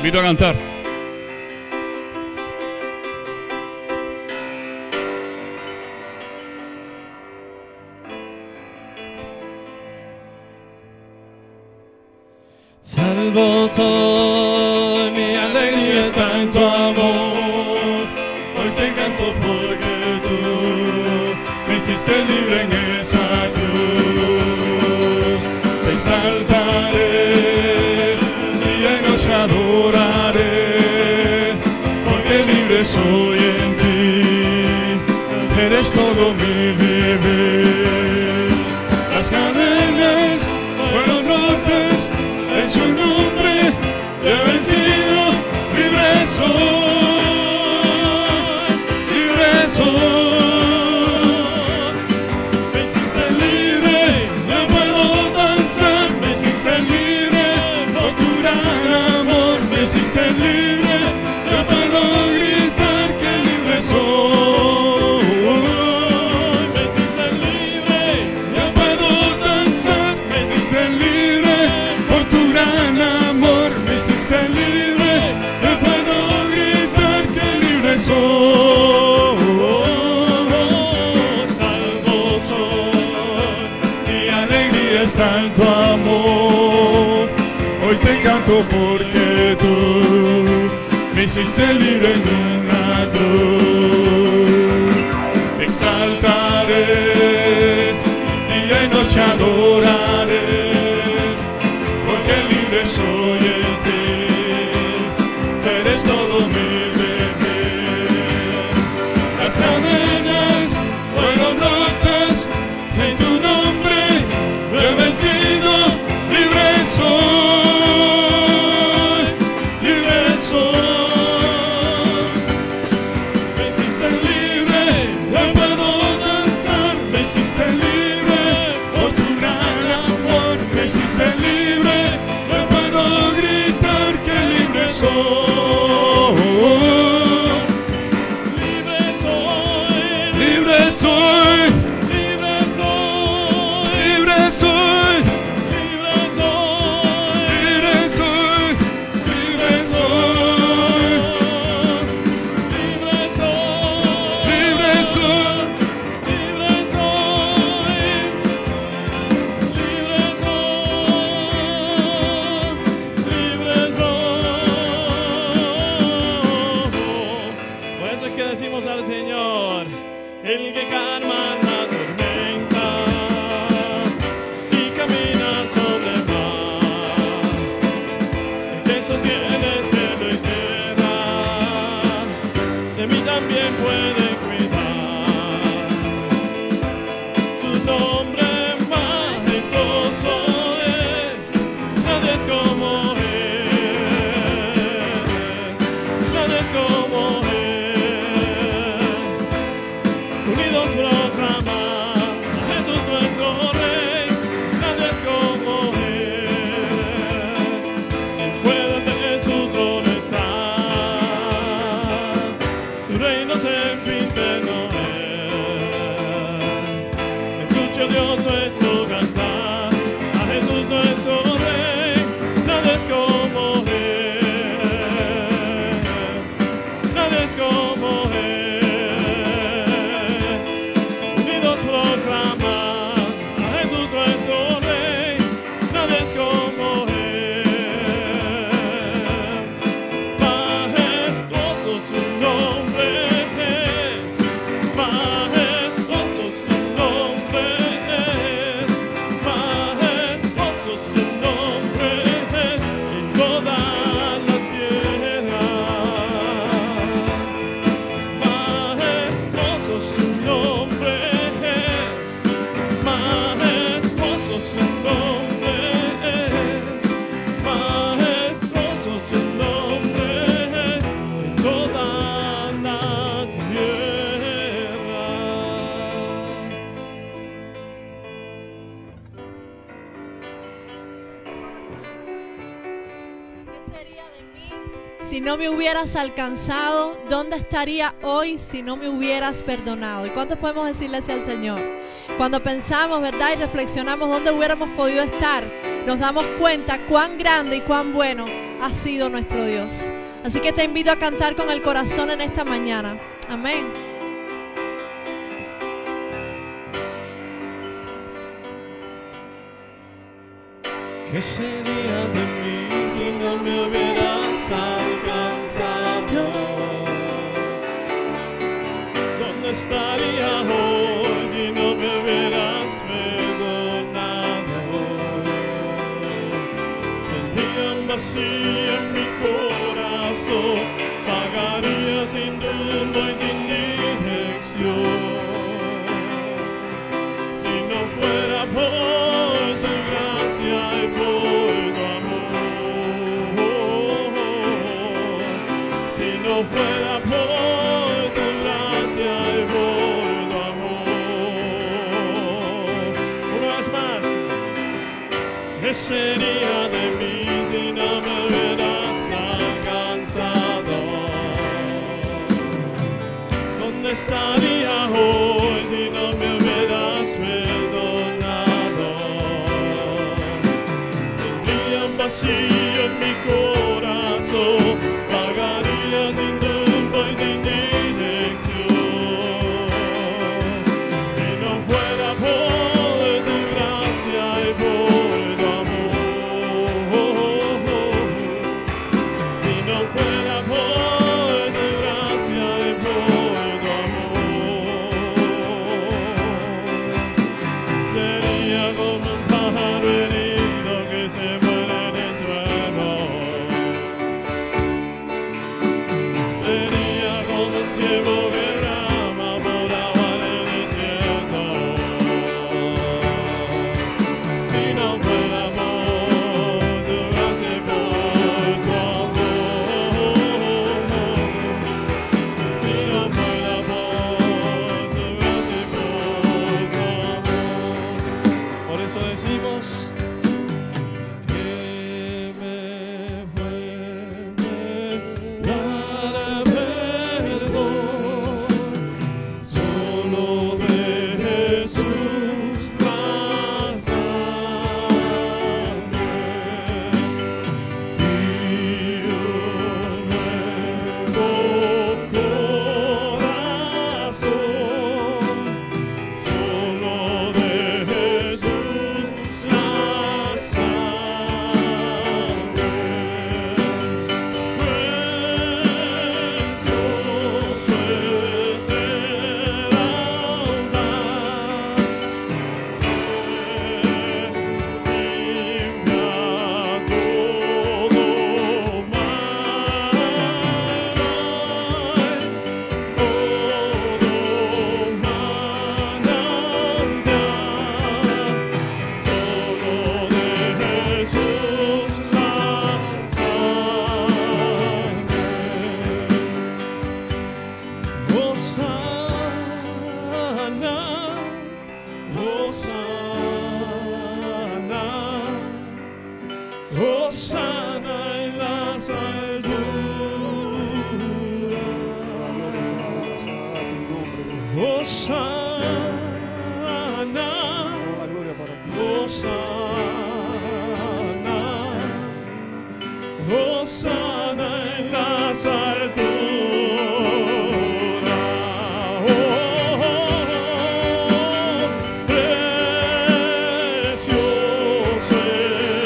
invito a cantar. Salvo soy, mi alegría está en tu amor. Hoy te canto porque tú me hiciste libre en esa cruz. Te exaltaré, día y noche adoraré, porque libre soy en ti. Eres todo mi vivir. Las cadenas fueron rotas en su nombre, te he vencido, libre soy, libre soy. Me hiciste libre, ya puedo danzar, me hiciste libre, por tu gran amor, me hiciste libre, ya puedo gritar que libre soy. Me hiciste libre, ya puedo danzar, me hiciste libre, por tu gran amor, me hiciste libre, ya puedo gritar que libre soy. Salvo soy, mi alegría está en tu amor. Hoy te canto porque tú me hiciste libre en una cruz. Te exaltaré, día y noche adoraré, porque libre soy en ti. Eres todo mi vivir. Las cadenas fueron rotas en tu nombre, te he vencido, libre soy, libre soy. Me hiciste libre, ya puedo danzar, me hiciste libre, por tu gran amor, me hiciste libre, ya puedo gritar que libre soy. Libre soy, libre soy, libre soy, libre soy, libre soy, libre soy, libre soy, libre soy, libre soy, libre soy. Por eso es que decimos al Señor, el que calma la tormenta y camina sobre el mar, el que sostiene el cielo y tierra, de mí también puede cuidar. Su nombre majestuoso es, nadie es como Él, nadie es como Él. Unidos proclaman a Jesús nuestro Rey, nadie es como Él. El fuego de su trono está, su reino sempiterno es. Escucha Dios nuestro cantar, a Jesús nuestro Rey, nadie es como Él, nadie es como Él. Unidos proclaman a Jesús nuestro Rey, nadie es como Él. Majestuoso su nombre es, majestuoso su nombre es, majestuoso su nombre es en toda la tierra. Majestuoso su nombre es, majestuoso su nombre es, majestuoso su nombre es en toda la tierra. ¿Qué sería de mí si no me hubieras alcanzado? ¿Dónde estaría hoy si no me hubieras perdonado? ¿Y cuántos podemos decirle así al Señor? Cuando pensamos, ¿verdad? Y reflexionamos dónde hubiéramos podido estar, nos damos cuenta cuán grande y cuán bueno ha sido nuestro Dios. Así que te invito a cantar con el corazón en esta mañana. Amén. ¿Qué sería de mí si no me hubieras alcanzado? ¿Dónde estaría hoy si no me hubieras perdonado? Tendría un vacío en mi corazón, pagaría sin rumbo y sin dirección. Si no fuera por tu gracia y por tu amor, si no fuera por tu gracia y por tu amor. Una vez más, ¿qué sería de mí si no me hubieras alcanzado? ¿Dónde estaría hoy si no me hubieras perdonado? Tendría un vacío en mi corazón, pagaría sin rumbo y sin dirección. Si no fuera por tu gracia y por tu amor, si no fuera por tu gracia y por tu amor, sería como un pájaro herido que se muere en el suelo. Sería como un ciervo que rama por agua del desierto. Si no fuera por tu gracia y por tu amor, si no fuera por tu gracia y por tu amor. Por eso decimos que me fue dar perdón solo de Jesús la sangre y un nuevo corazón. Solo de Jesús la sangre, precioso es el altar que limpia todo Hosana en las alturas. Hosana, Hosana, Hosana en las alturas. Precioso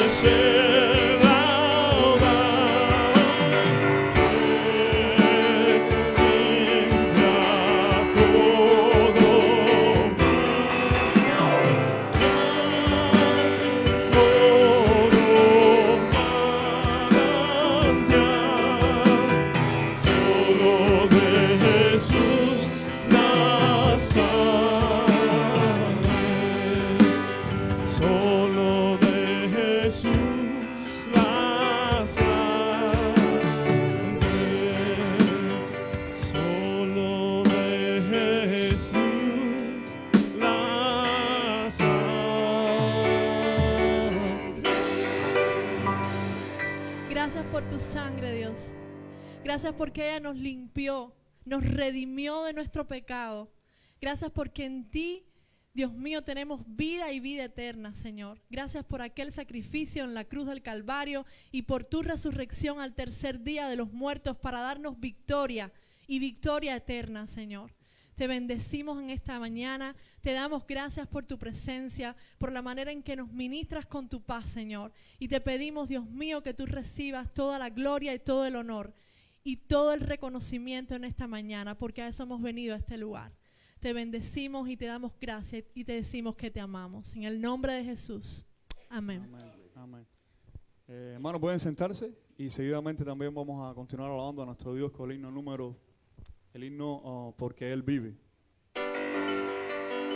es el laudar que limpia todo solo de Jesús la sangre, solo de Jesús la sangre, solo de Jesús la sangre. Gracias por tu sangre, Dios. Gracias porque ella nos limpió, nos redimió de nuestro pecado. Gracias porque en ti Dios mío, tenemos vida y vida eterna, Señor. Gracias por aquel sacrificio en la cruz del Calvario y por tu resurrección al tercer día de los muertos para darnos victoria y victoria eterna, Señor. Te bendecimos en esta mañana, te damos gracias por tu presencia, por la manera en que nos ministras con tu paz, Señor. Y te pedimos, Dios mío, que tú recibas toda la gloria y todo el honor y todo el reconocimiento en esta mañana, porque a eso hemos venido a este lugar. Te bendecimos y te damos gracias y te decimos que te amamos. En el nombre de Jesús. Amén. Amén. Amén. Hermanos, pueden sentarse y seguidamente también vamos a continuar alabando a nuestro Dios con el himno Porque Él Vive.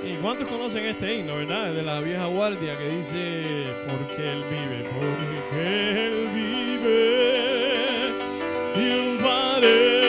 ¿Y cuántos conocen este himno, verdad? De la vieja guardia que dice porque Él vive, porque Él vive, triunfaré.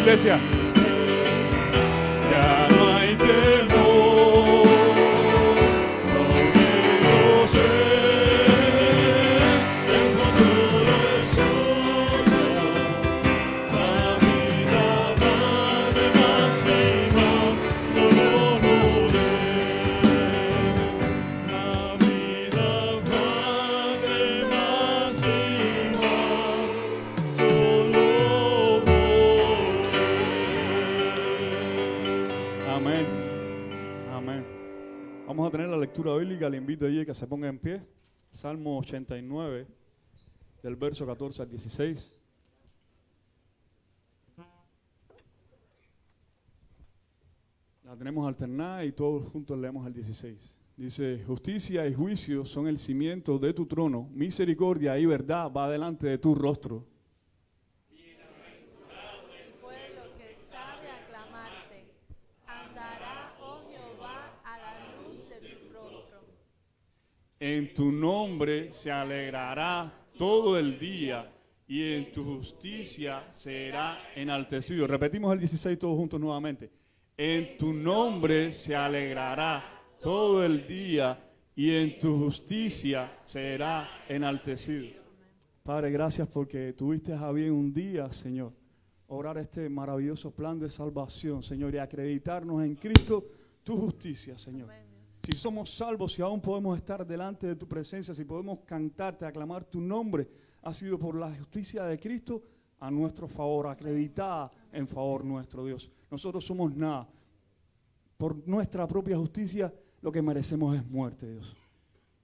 Iglesia. Ya no hay temor, porque yo sé el futuro es suyo. La vida vale más y más, solo morir. La vida vale más y más, solo morir. lectura bíblica, le invito allí a que se ponga en pie. Salmo 89, del verso 14 al 16. La tenemos alternada y todos juntos leemos el 16. Dice, justicia y juicio son el cimiento de tu trono, misericordia y verdad va delante de tu rostro. Bienaventurado el pueblo que sabe aclamarte, andará, oh Jehová, a la luz de tu rostro. En tu nombre se alegrará todo el día y en tu justicia será enaltecido. Repetimos el 16 todos juntos nuevamente. En tu nombre se alegrará todo el día y en tu justicia será enaltecido. Padre, gracias porque tuviste a bien un día, Señor, orar este maravilloso plan de salvación, Señor, y acreditarnos en Cristo tu justicia, Señor. Si somos salvos, si aún podemos estar delante de tu presencia, si podemos cantarte, aclamar tu nombre, ha sido por la justicia de Cristo a nuestro favor, acreditada en favor nuestro, Dios. Nosotros somos nada. Por nuestra propia justicia, lo que merecemos es muerte, Dios.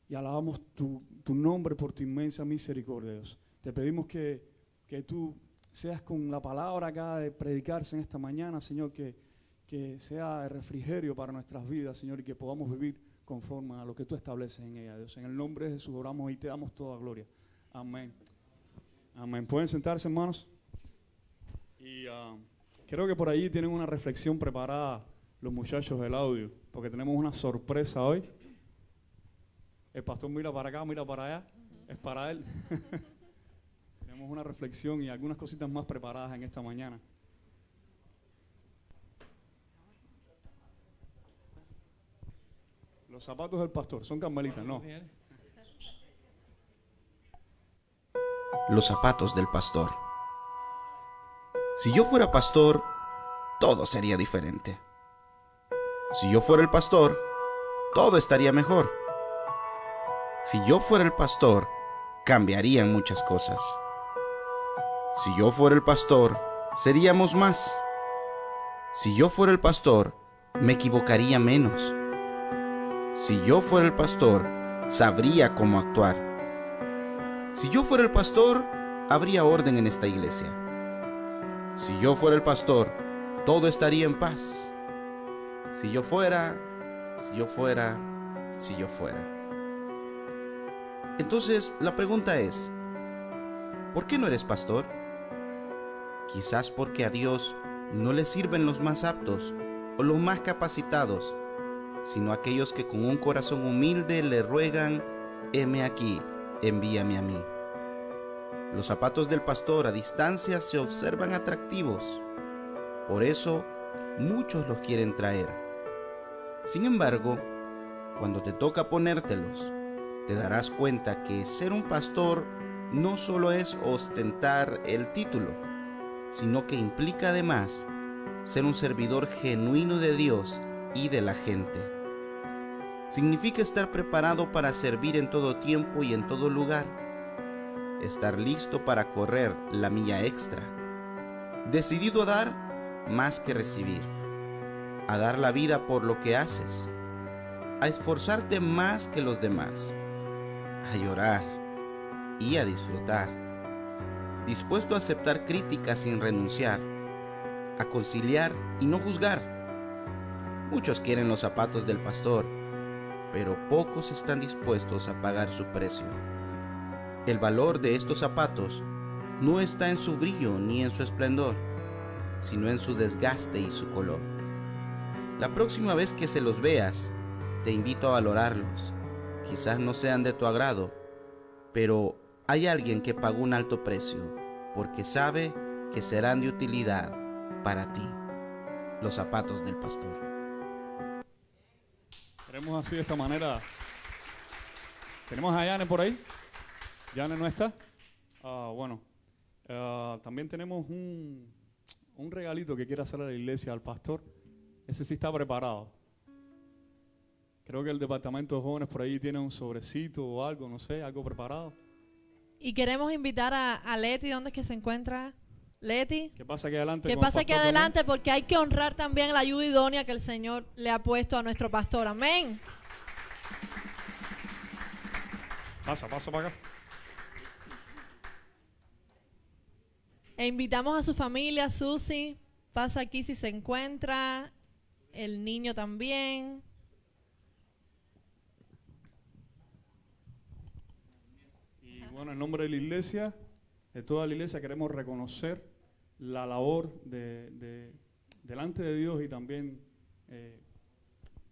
Y alabamos tu nombre por tu inmensa misericordia, Dios. Te pedimos que tú seas con la palabra acá de predicarse en esta mañana, Señor, que sea el refrigerio para nuestras vidas, Señor, y que podamos vivir conforme a lo que tú estableces en ella, Dios. En el nombre de Jesús oramos y te damos toda gloria. Amén. Amén. ¿Pueden sentarse, hermanos? Y creo que por ahí tienen una reflexión preparada los muchachos del audio, porque tenemos una sorpresa hoy. El pastor mira para acá, mira para allá, es para él. Tenemos una reflexión y algunas cositas más preparadas en esta mañana. Los zapatos del pastor, son carmelitas, no. Los zapatos del pastor. Si yo fuera pastor, todo sería diferente. Si yo fuera el pastor, todo estaría mejor. Si yo fuera el pastor, cambiarían muchas cosas. Si yo fuera el pastor, seríamos más. Si yo fuera el pastor, me equivocaría menos. Si yo fuera el pastor, sabría cómo actuar. Si yo fuera el pastor, habría orden en esta iglesia. Si yo fuera el pastor, todo estaría en paz. Si yo fuera. Entonces, la pregunta es, ¿por qué no eres pastor? Quizás porque a Dios no le sirven los más aptos o los más capacitados, sino aquellos que con un corazón humilde le ruegan, heme aquí, envíame a mí. Los zapatos del pastor a distancia se observan atractivos, por eso muchos los quieren traer. Sin embargo, cuando te toca ponértelos, te darás cuenta que ser un pastor no solo es ostentar el título, sino que implica además ser un servidor genuino de Dios y de la gente. Significa estar preparado para servir en todo tiempo y en todo lugar, estar listo para correr la milla extra, decidido a dar más que recibir, a dar la vida por lo que haces, a esforzarte más que los demás, a llorar y a disfrutar, dispuesto a aceptar críticas sin renunciar, a conciliar y no juzgar. Muchos quieren los zapatos del pastor, pero pocos están dispuestos a pagar su precio. El valor de estos zapatos no está en su brillo ni en su esplendor, sino en su desgaste y su color. La próxima vez que se los veas, te invito a valorarlos. Quizás no sean de tu agrado, pero hay alguien que pagó un alto precio, porque sabe que serán de utilidad para ti. Los zapatos del pastor. Queremos así de esta manera. ¿Tenemos a Yane por ahí? ¿Yane no está? Bueno, también tenemos un regalito que quiere hacer a la iglesia al pastor. Ese sí está preparado. Creo que el departamento de jóvenes por ahí tiene un sobrecito o algo, no sé, algo preparado. Y queremos invitar a Leti. ¿Dónde es que se encuentra Leti? ¿Qué pasa aquí adelante? ¿Qué pasa aquí adelante? Porque hay que honrar también la ayuda idónea que el Señor le ha puesto a nuestro pastor. Amén. Pasa para acá. E invitamos a su familia, Susi, pasa aquí si se encuentra, el niño también. Y bueno, en nombre de la iglesia, de toda la iglesia, queremos reconocer la labor delante de Dios y también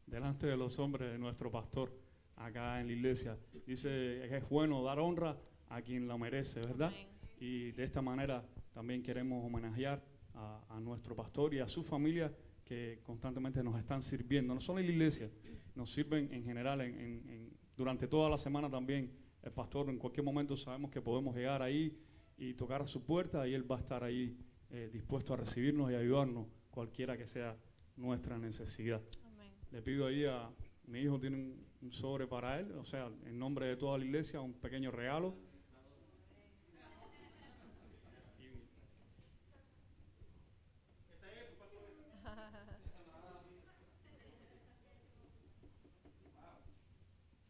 delante de los hombres de nuestro pastor acá en la iglesia. Dice que es bueno dar honra a quien la merece, ¿verdad? Amén. Y de esta manera también queremos homenajear a nuestro pastor y a su familia que constantemente nos están sirviendo, no solo en la iglesia, nos sirven en general, durante toda la semana también. El pastor en cualquier momento sabemos que podemos llegar ahí y tocar a su puerta y él va a estar ahí dispuesto a recibirnos y ayudarnos cualquiera que sea nuestra necesidad. Amén. Le pido ahí a mi hijo, tiene un sobre para él, o sea, en nombre de toda la iglesia, un pequeño regalo.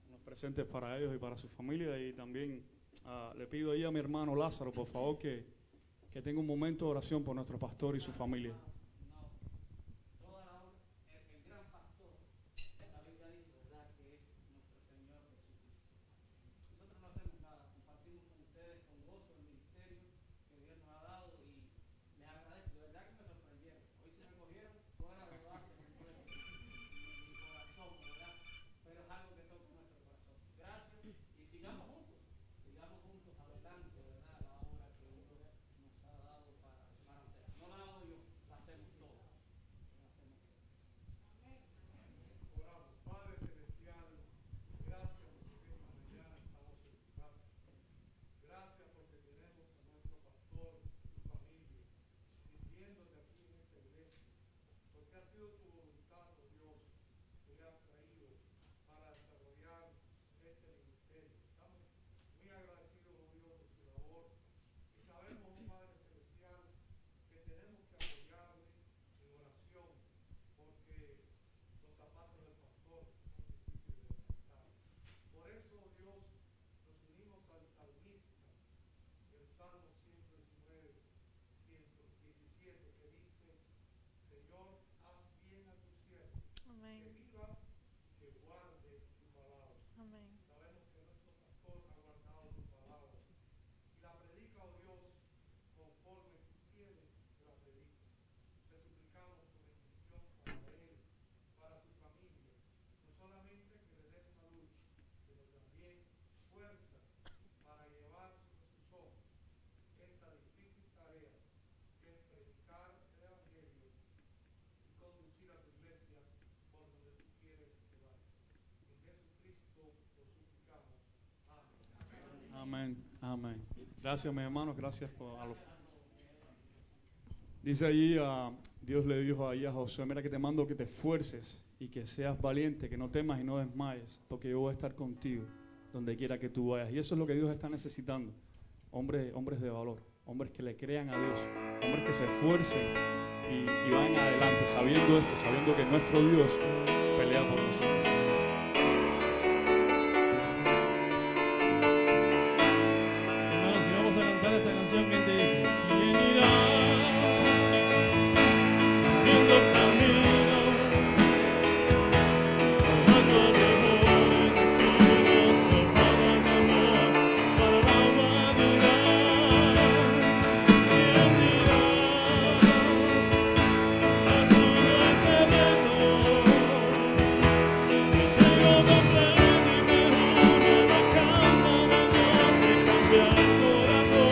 Unos presentes para ellos y para su familia. Y también le pido ahí a mi hermano Lázaro, por favor, que tenga un momento de oración por nuestro pastor y su familia. Amén, amén. Gracias, mis hermanos, gracias por Dice allí, Dios le dijo ahí a Josué, mira que te mando que te esfuerces y que seas valiente, que no temas y no desmayes, porque yo voy a estar contigo donde quiera que tú vayas. Y eso es lo que Dios está necesitando, hombres de valor, hombres que le crean a Dios, hombres que se esfuercen y vayan adelante, sabiendo esto, sabiendo que nuestro Dios pelea por nosotros. Esta canción que te dice: ¿quién irá en los caminos, tomando temores y siglos, hermanos de amor para la humanidad? ¿Quién irá a su desierto? Tengo completo y mejor de la casa de Dios que cambia el corazón.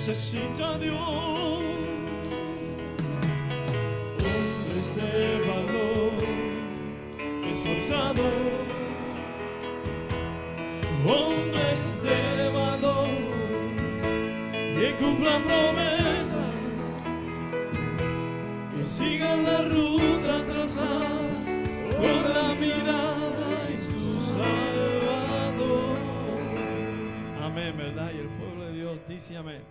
necesita a Dios, hombres de valor, esforzados, hombres de valor, que cumplan promesas, que sigan la ruta trazada con la mirada en su Salvador. Amén, ¿verdad? Y el pueblo de Dios dice amén.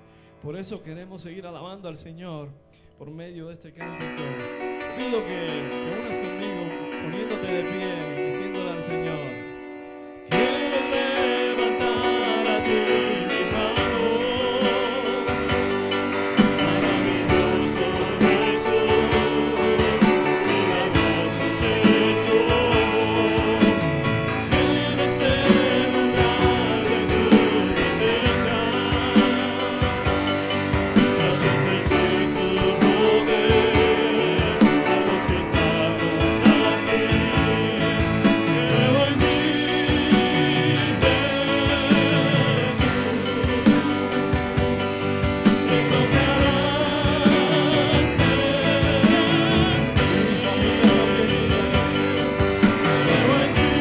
Por eso queremos seguir alabando al Señor por medio de este cántico. Pido que unas conmigo, poniéndote de pie y diciéndole al Señor: quiero levantar a ti mis manos, maravilloso Jesús, milagroso Señor, que en este lugar de tu presencia haces sentir tu poder a los que estamos aquí. Creo en ti, Jesús, que tocarás en mí. Creo en ti,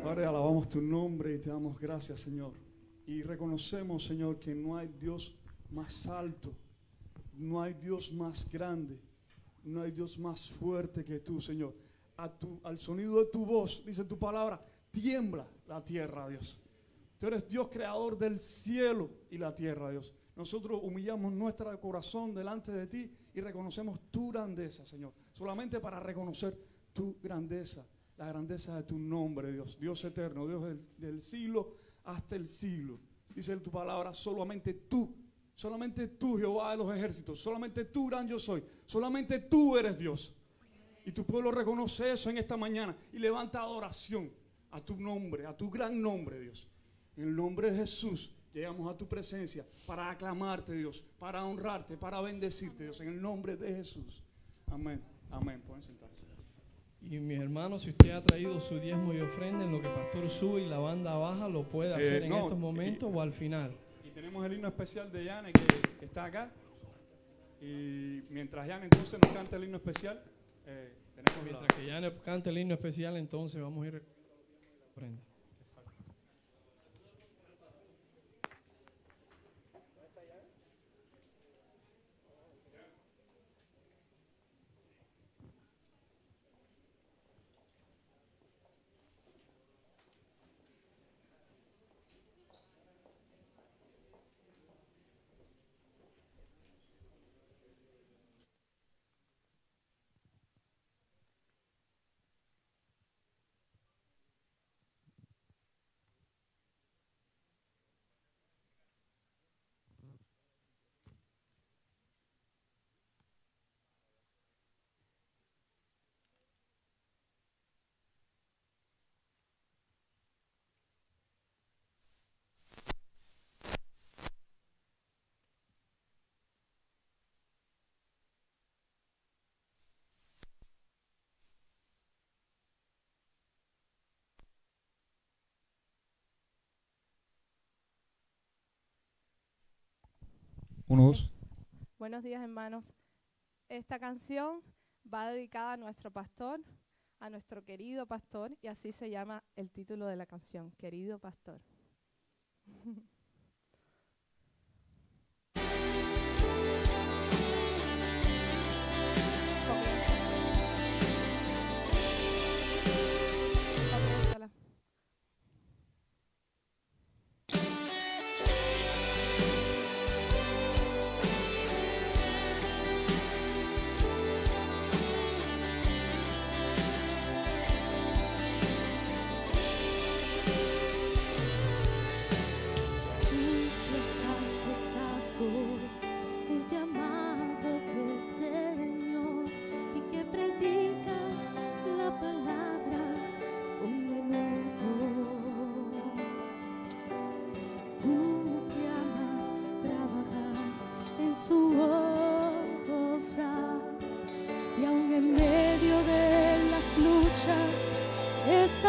Padre, alabamos tu nombre y te damos gracias, Señor. Y reconocemos, Señor, que no hay Dios más alto, no hay Dios más grande, no hay Dios más fuerte que tú, Señor. Al sonido de tu voz, dice tu palabra, tiembla la tierra, Dios. Tú eres Dios creador del cielo y la tierra, Dios. Nosotros humillamos nuestro corazón delante de ti y reconocemos tu grandeza, Señor. Solamente para reconocer tu grandeza, la grandeza de tu nombre, Dios. Dios eterno, Dios del siglo hasta el siglo. Dice en tu palabra, solamente tú, Jehová de los ejércitos, solamente tú, gran yo soy, solamente tú eres Dios. Y tu pueblo reconoce eso en esta mañana y levanta adoración a tu nombre, a tu gran nombre, Dios. En el nombre de Jesús llegamos a tu presencia para aclamarte, Dios, para honrarte, para bendecirte, Dios, en el nombre de Jesús. Amén, amén. Pueden sentarse. Y mis hermanos, si usted ha traído su diezmo y ofrenda, en lo que el pastor sube y la banda baja, lo puede hacer en estos momentos o al final. Y tenemos el himno especial de Yane que está acá. Y mientras Yane entonces nos canta el himno especial, mientras que Yane cante el himno especial, entonces vamos a ir a la ofrenda. Buenos días, hermanos. Esta canción va dedicada a nuestro pastor, a nuestro querido pastor, y así se llama el título de la canción, Querido Pastor.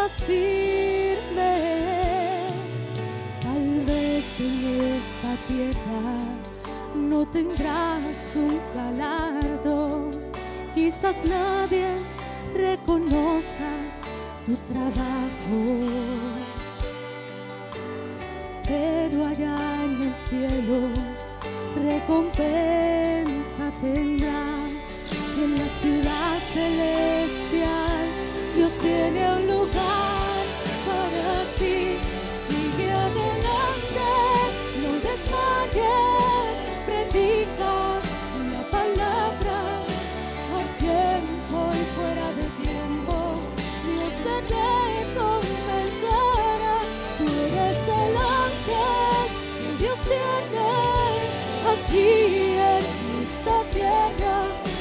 estás firme. Tal vez en esta tierra no tendrás un galardón, quizás nadie reconozca tu trabajo, pero allá en el cielo recompensa tendrás. En la ciudad celestial Dios tiene un lugar para ti. Sigue adelante, no desmayes, predica la palabra a tiempo y fuera de tiempo. Dios te recompensará. Tú eres el ángel que Dios tiene aquí en esta tierra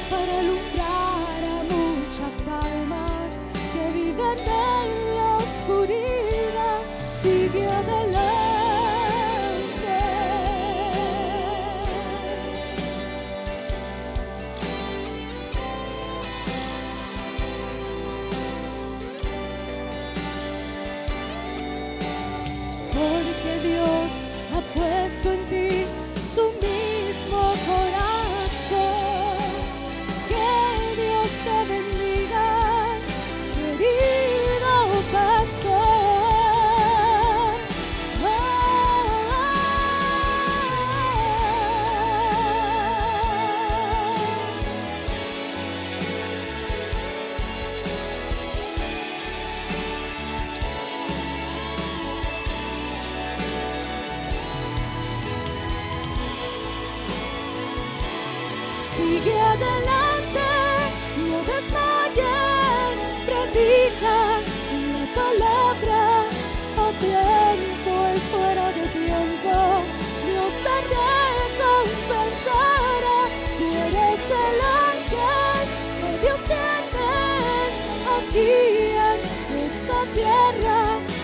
para alumbrar a muchas almas que viven en la oscuridad. Sigue adelante. Porque Dios ha puesto en ti su mismo corazón. Que Dios te bendiga, querido pastor. Sigue adelante, no desmayes, predica la palabra a tiempo y fuera de tiempo. Dios te recompensará. Tú eres el ángel que Dios tiene aquí en esta tierra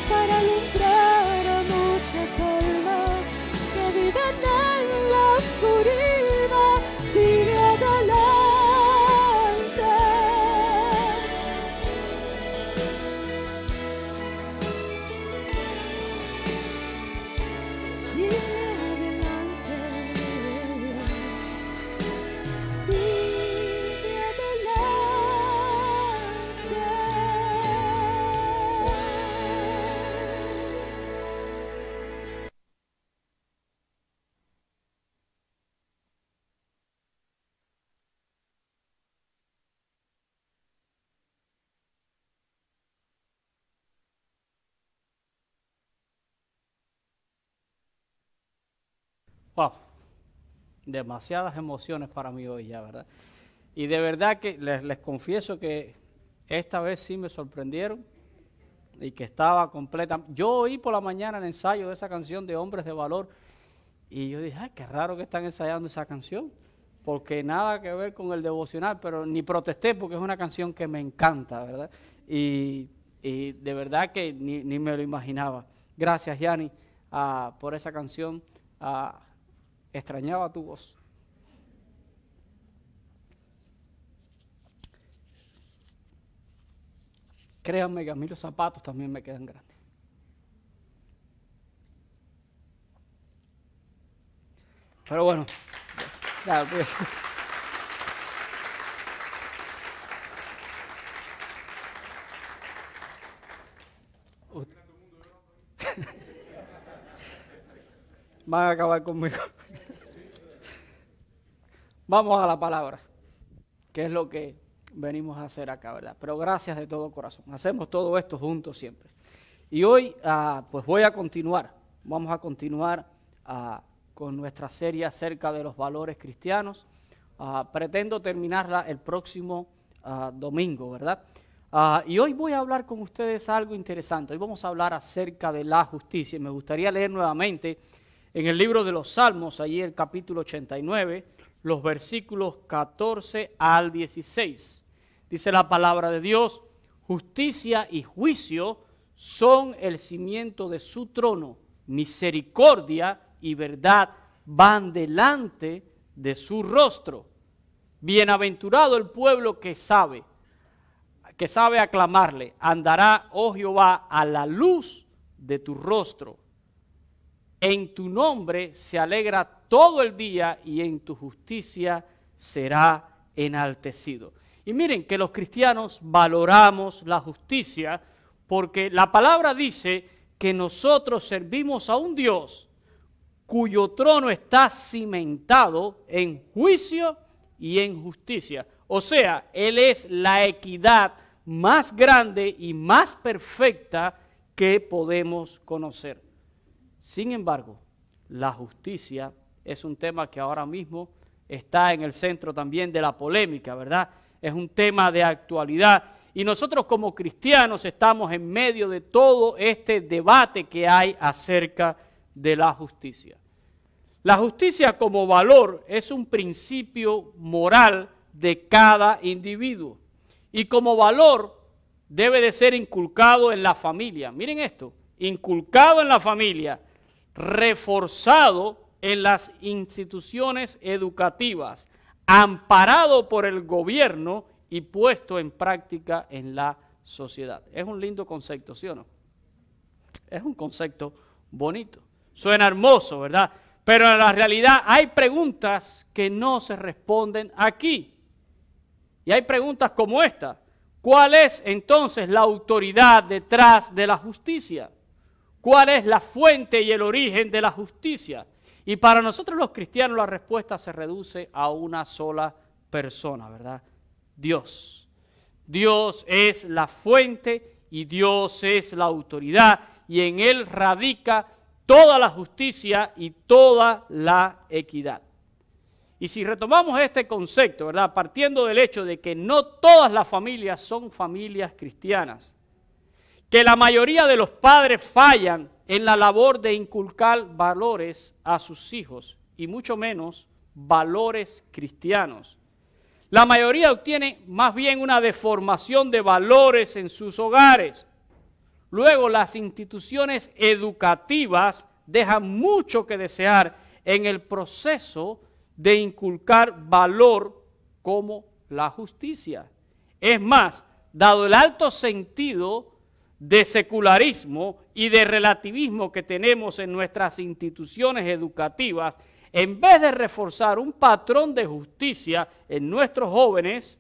para alumbrar a muchas almas que viven en la oscuridad. Sigue adelante. Sigue adelante. Sigue adelante. Wow, demasiadas emociones para mí hoy ya, ¿verdad? Y de verdad que les confieso que esta vez sí me sorprendieron y que estaba completa. Yo oí por la mañana el ensayo de esa canción de Hombres de Valor y yo dije, ay, qué raro que están ensayando esa canción, porque nada que ver con el devocional, pero ni protesté porque es una canción que me encanta, ¿verdad? Y de verdad que ni me lo imaginaba. Gracias, Yanni, por esa canción. Extrañaba tu voz. Créanme que a mí los zapatos también me quedan grandes. Pero bueno, ya, pues. Van a acabar conmigo. Vamos a la palabra, que es lo que venimos a hacer acá, ¿verdad? Pero gracias de todo corazón. Hacemos todo esto juntos siempre. Y hoy, pues voy a continuar. Vamos a continuar con nuestra serie acerca de los valores cristianos. Pretendo terminarla el próximo domingo, ¿verdad? Y hoy voy a hablar con ustedes algo interesante. Hoy vamos a hablar acerca de la justicia. Y me gustaría leer nuevamente en el libro de los Salmos, allí el capítulo 89, los versículos 14 al 16. Dice la palabra de Dios: justicia y juicio son el cimiento de su trono, misericordia y verdad van delante de su rostro. Bienaventurado el pueblo que sabe que sabe aclamarle, andará, oh Jehová, a la luz de tu rostro. En tu nombre se alegra todo el día y en tu justicia será enaltecido. Y miren que los cristianos valoramos la justicia porque la palabra dice que nosotros servimos a un Dios cuyo trono está cimentado en juicio y en justicia. O sea, Él es la equidad más grande y más perfecta que podemos conocer. Sin embargo, la justicia es un tema que ahora mismo está en el centro también de la polémica, ¿verdad? Es un tema de actualidad y nosotros como cristianos estamos en medio de todo este debate que hay acerca de la justicia. La justicia como valor es un principio moral de cada individuo y como valor debe de ser inculcado en la familia. Miren esto, inculcado en la familia, reforzado en las instituciones educativas, amparado por el gobierno y puesto en práctica en la sociedad. Es un lindo concepto, ¿sí o no? Es un concepto bonito. Suena hermoso, ¿verdad? Pero en la realidad hay preguntas que no se responden aquí. Y hay preguntas como esta. ¿Cuál es entonces la autoridad detrás de la justicia? ¿Cuál es la fuente y el origen de la justicia? Y para nosotros los cristianos la respuesta se reduce a una sola persona, ¿verdad? Dios. Dios es la fuente y Dios es la autoridad y en Él radica toda la justicia y toda la equidad. Y si retomamos este concepto, ¿verdad? Partiendo del hecho de que no todas las familias son familias cristianas, que la mayoría de los padres fallan en la labor de inculcar valores a sus hijos y mucho menos valores cristianos. La mayoría obtiene más bien una deformación de valores en sus hogares. Luego las instituciones educativas dejan mucho que desear en el proceso de inculcar valor como la justicia. Es más, dado el alto sentido de secularismo y de relativismo que tenemos en nuestras instituciones educativas, en vez de reforzar un patrón de justicia en nuestros jóvenes,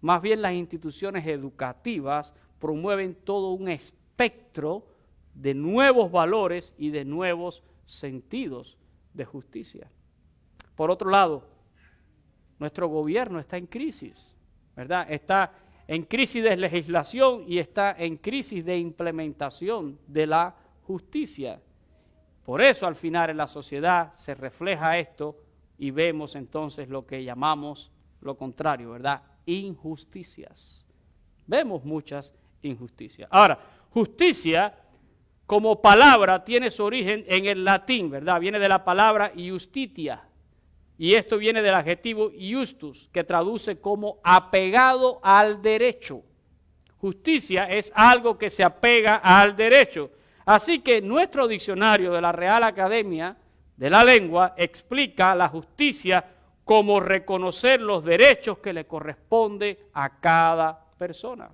más bien las instituciones educativas promueven todo un espectro de nuevos valores y de nuevos sentidos de justicia. Por otro lado, nuestro gobierno está en crisis, ¿verdad? Está en crisis de legislación y está en crisis de implementación de la justicia. Por eso al final en la sociedad se refleja esto y vemos entonces lo que llamamos lo contrario, ¿verdad? Injusticias. Vemos muchas injusticias. Ahora, justicia como palabra tiene su origen en el latín, ¿verdad? Viene de la palabra justitia. Y esto viene del adjetivo justus, que traduce como apegado al derecho. Justicia es algo que se apega al derecho. Así que nuestro diccionario de la Real Academia de la Lengua explica la justicia como reconocer los derechos que le corresponde a cada persona.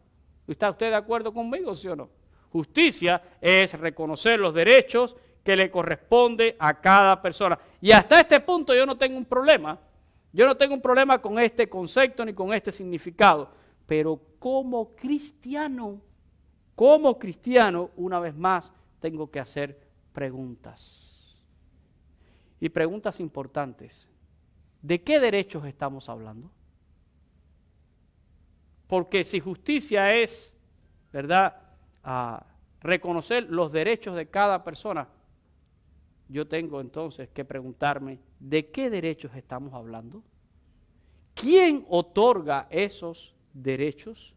¿Está usted de acuerdo conmigo, sí o no? Justicia es reconocer los derechos que le corresponde a cada persona. Y hasta este punto yo no tengo un problema. Yo no tengo un problema con este concepto ni con este significado. Pero como cristiano, una vez más, tengo que hacer preguntas. Y preguntas importantes. ¿De qué derechos estamos hablando? Porque si justicia es, ¿verdad?, reconocer los derechos de cada persona, yo tengo entonces que preguntarme, ¿de qué derechos estamos hablando? ¿Quién otorga esos derechos?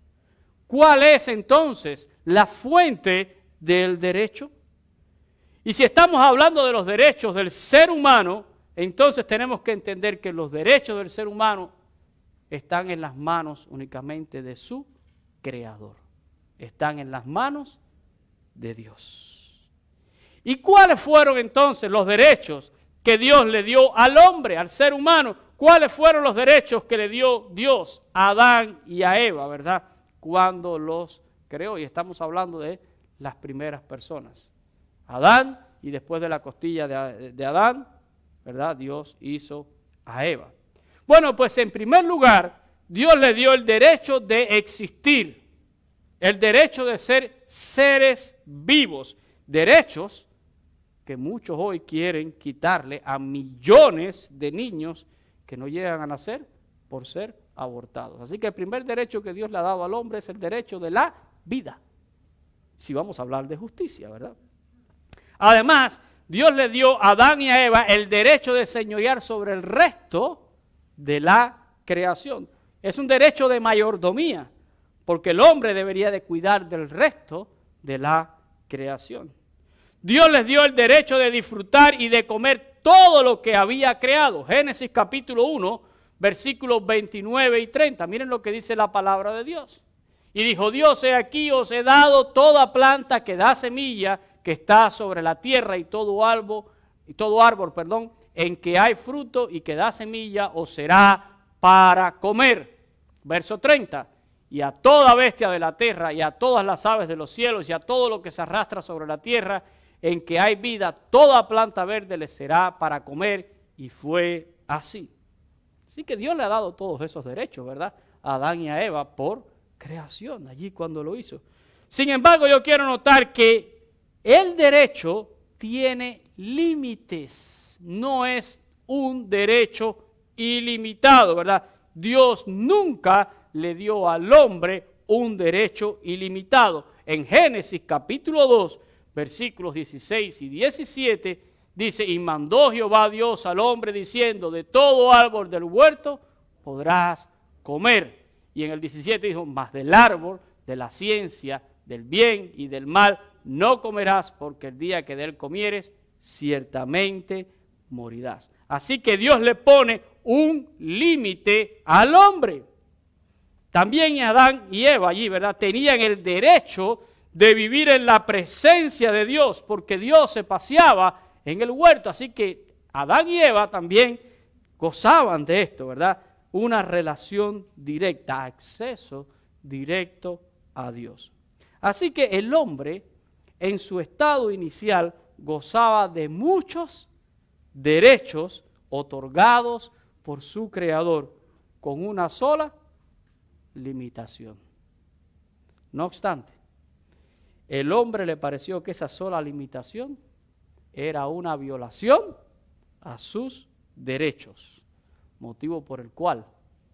¿Cuál es entonces la fuente del derecho? Y si estamos hablando de los derechos del ser humano, entonces tenemos que entender que los derechos del ser humano están en las manos únicamente de su Creador. Están en las manos de Dios. ¿Y cuáles fueron entonces los derechos que Dios le dio al hombre, al ser humano? ¿Cuáles fueron los derechos que le dio Dios a Adán y a Eva, verdad? cuando los creó. Y estamos hablando de las primeras personas. Adán, y después de la costilla de Adán, ¿verdad? Dios hizo a Eva. Bueno, pues en primer lugar, Dios le dio el derecho de existir, el derecho de ser seres vivos, derechos que muchos hoy quieren quitarle a millones de niños que no llegan a nacer por ser abortados. Así que el primer derecho que Dios le ha dado al hombre es el derecho de la vida, si vamos a hablar de justicia, ¿verdad? Además, Dios le dio a Adán y a Eva el derecho de señorear sobre el resto de la creación. Es un derecho de mayordomía, porque el hombre debería de cuidar del resto de la creación. Dios les dio el derecho de disfrutar y de comer todo lo que había creado. Génesis capítulo 1, versículos 29 y 30. Miren lo que dice la palabra de Dios. Y dijo Dios, he aquí os he dado toda planta que da semilla, que está sobre la tierra, y todo árbol, en que hay fruto y que da semilla, os será para comer. Verso 30. Y a toda bestia de la tierra, y a todas las aves de los cielos, y a todo lo que se arrastra sobre la tierra, en que hay vida, toda planta verde les será para comer. Y fue así. Así que Dios le ha dado todos esos derechos, ¿verdad? A Adán y a Eva por creación, allí cuando lo hizo. Sin embargo, yo quiero notar que el derecho tiene límites, no es un derecho ilimitado, ¿verdad? Dios nunca le dio al hombre un derecho ilimitado. En Génesis capítulo 2, versículos 16 y 17, dice, y mandó Jehová Dios al hombre diciendo, de todo árbol del huerto podrás comer. Y en el 17 dijo, mas del árbol de la ciencia, del bien y del mal, no comerás, porque el día que de él comieres, ciertamente morirás. Así que Dios le pone un límite al hombre. También Adán y Eva allí, ¿verdad? Tenían el derecho de vivir en la presencia de Dios, porque Dios se paseaba en el huerto. Así que Adán y Eva también gozaban de esto, ¿verdad? Una relación directa, acceso directo a Dios. Así que el hombre, en su estado inicial, gozaba de muchos derechos otorgados por su Creador, con una sola limitación. No obstante, el hombre le pareció que esa sola limitación era una violación a sus derechos, motivo por el cual,